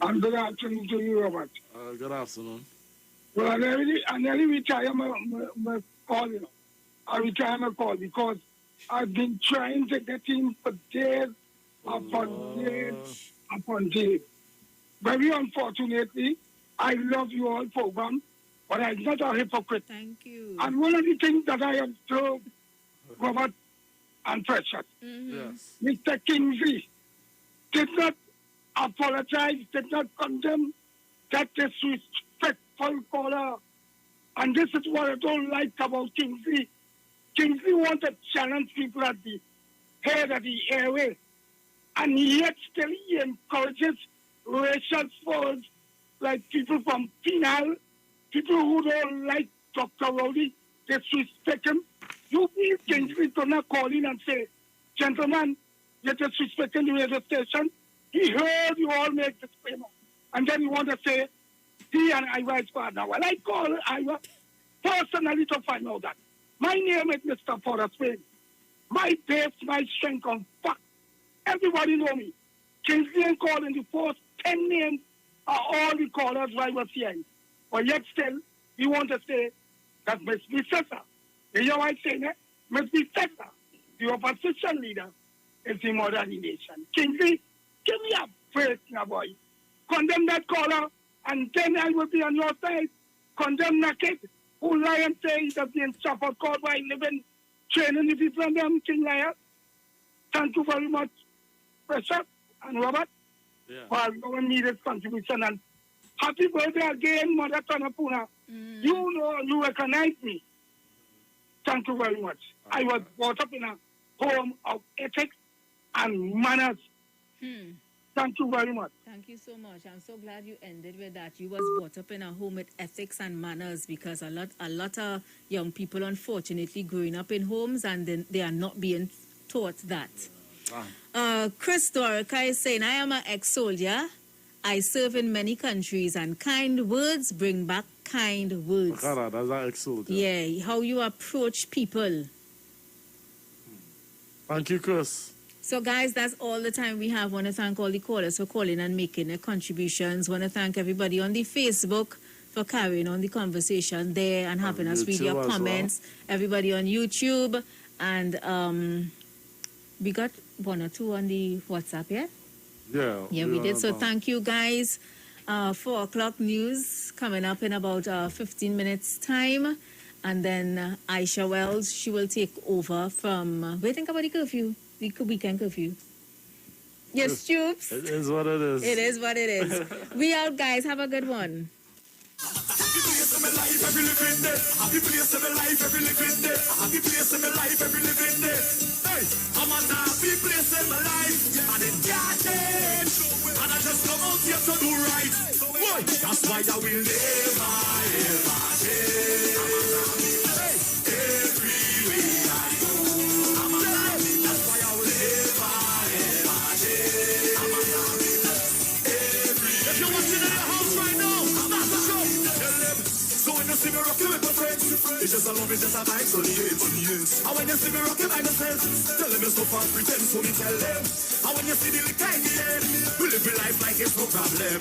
And good afternoon to you, Robert. Good afternoon. Well, I nearly retire my call, you know. I retire my call because I've been trying to get in for days upon days. Very unfortunately, I love you all program, but I'm not a hypocrite. Thank you. And one of the things that I observed, Robert and Precious, Mr. Kingsley did not apologize, did not condemn that disrespectful caller. And this is what I don't like about Kingsley. Kingsley wants to challenge people at the head of the airway, and yet still he encourages racial slurs like people from Penal, people who don't like Dr. Rowley, disrespect him. You feel Kingsley to not call in and say, gentlemen, you're disrespecting the radio station. He heard you all make this payment. And then you want to say, he and IWER is partner. Well, I call IWER personally to find out that. My name is Mr. Porter Spain. My base, my strength on fact. Everybody know me. Kingsley and calling the first 10 names are all the callers I was hearing. But yet still, you want to say that Ms. Cesar. You hear what I'm saying? Ms. Cesar, the opposition leader, is the mother of the nation. Kingsley, give me a break now, boy. Condemn that caller, and then I will be on your side. Condemn Naked, who lie and say he's been suffered called by living, training the people and them, King Liar. Thank you very much, Precious and Robert, for our needed contribution. And happy birthday again, Mother Tanapuna. You know, you recognize me. Thank you very much. I was brought up in a home of ethics and manners. Thank you very much. Thank you so much. I'm so glad you ended with that. You was brought up in a home with ethics and manners, because a lot of young people, unfortunately, growing up in homes and then they are not being taught that. Chris Dorica is saying, I am an ex-soldier. I serve in many countries, and kind words bring back kind words. That's an excellent. Yeah, how you approach people. Thank you, Chris. So, guys, that's all the time we have. Want to thank all the callers for calling and making their contributions. Want to thank everybody on the Facebook for carrying on the conversation there and having us read your comments. Everybody on YouTube. And we got one or two on the WhatsApp, yeah? Yeah, we did. So thank you, guys. 4 o'clock news coming up in about 15 minutes' time. And then Aisha Wells, she will take over from... we think about the curfew, the weekend curfew. Yes, Stoops. It is what it is. It is what it is. We out, guys. Have a good one. Happy place in my life, every living day. Happy place in my life, every living day. Happy place in my life, every living day. Hey, I'm on a happy place in my life, and it can't change. And I just come out here to do right. Boy, that's why I will never, ever change. Hey, everywhere I go, I'm on a happy. That's why I will never, ever change. I'm on a happy. If you're watching in your house right now, that's the show. So when you see me rocking with my friends, it's just a love, it's just a vibe, so they hate on you. And when you see me rocking by myself, tell them it's no fun pretend, so me tell them. And when you see the liquor in the end, we live your life like it's no problem.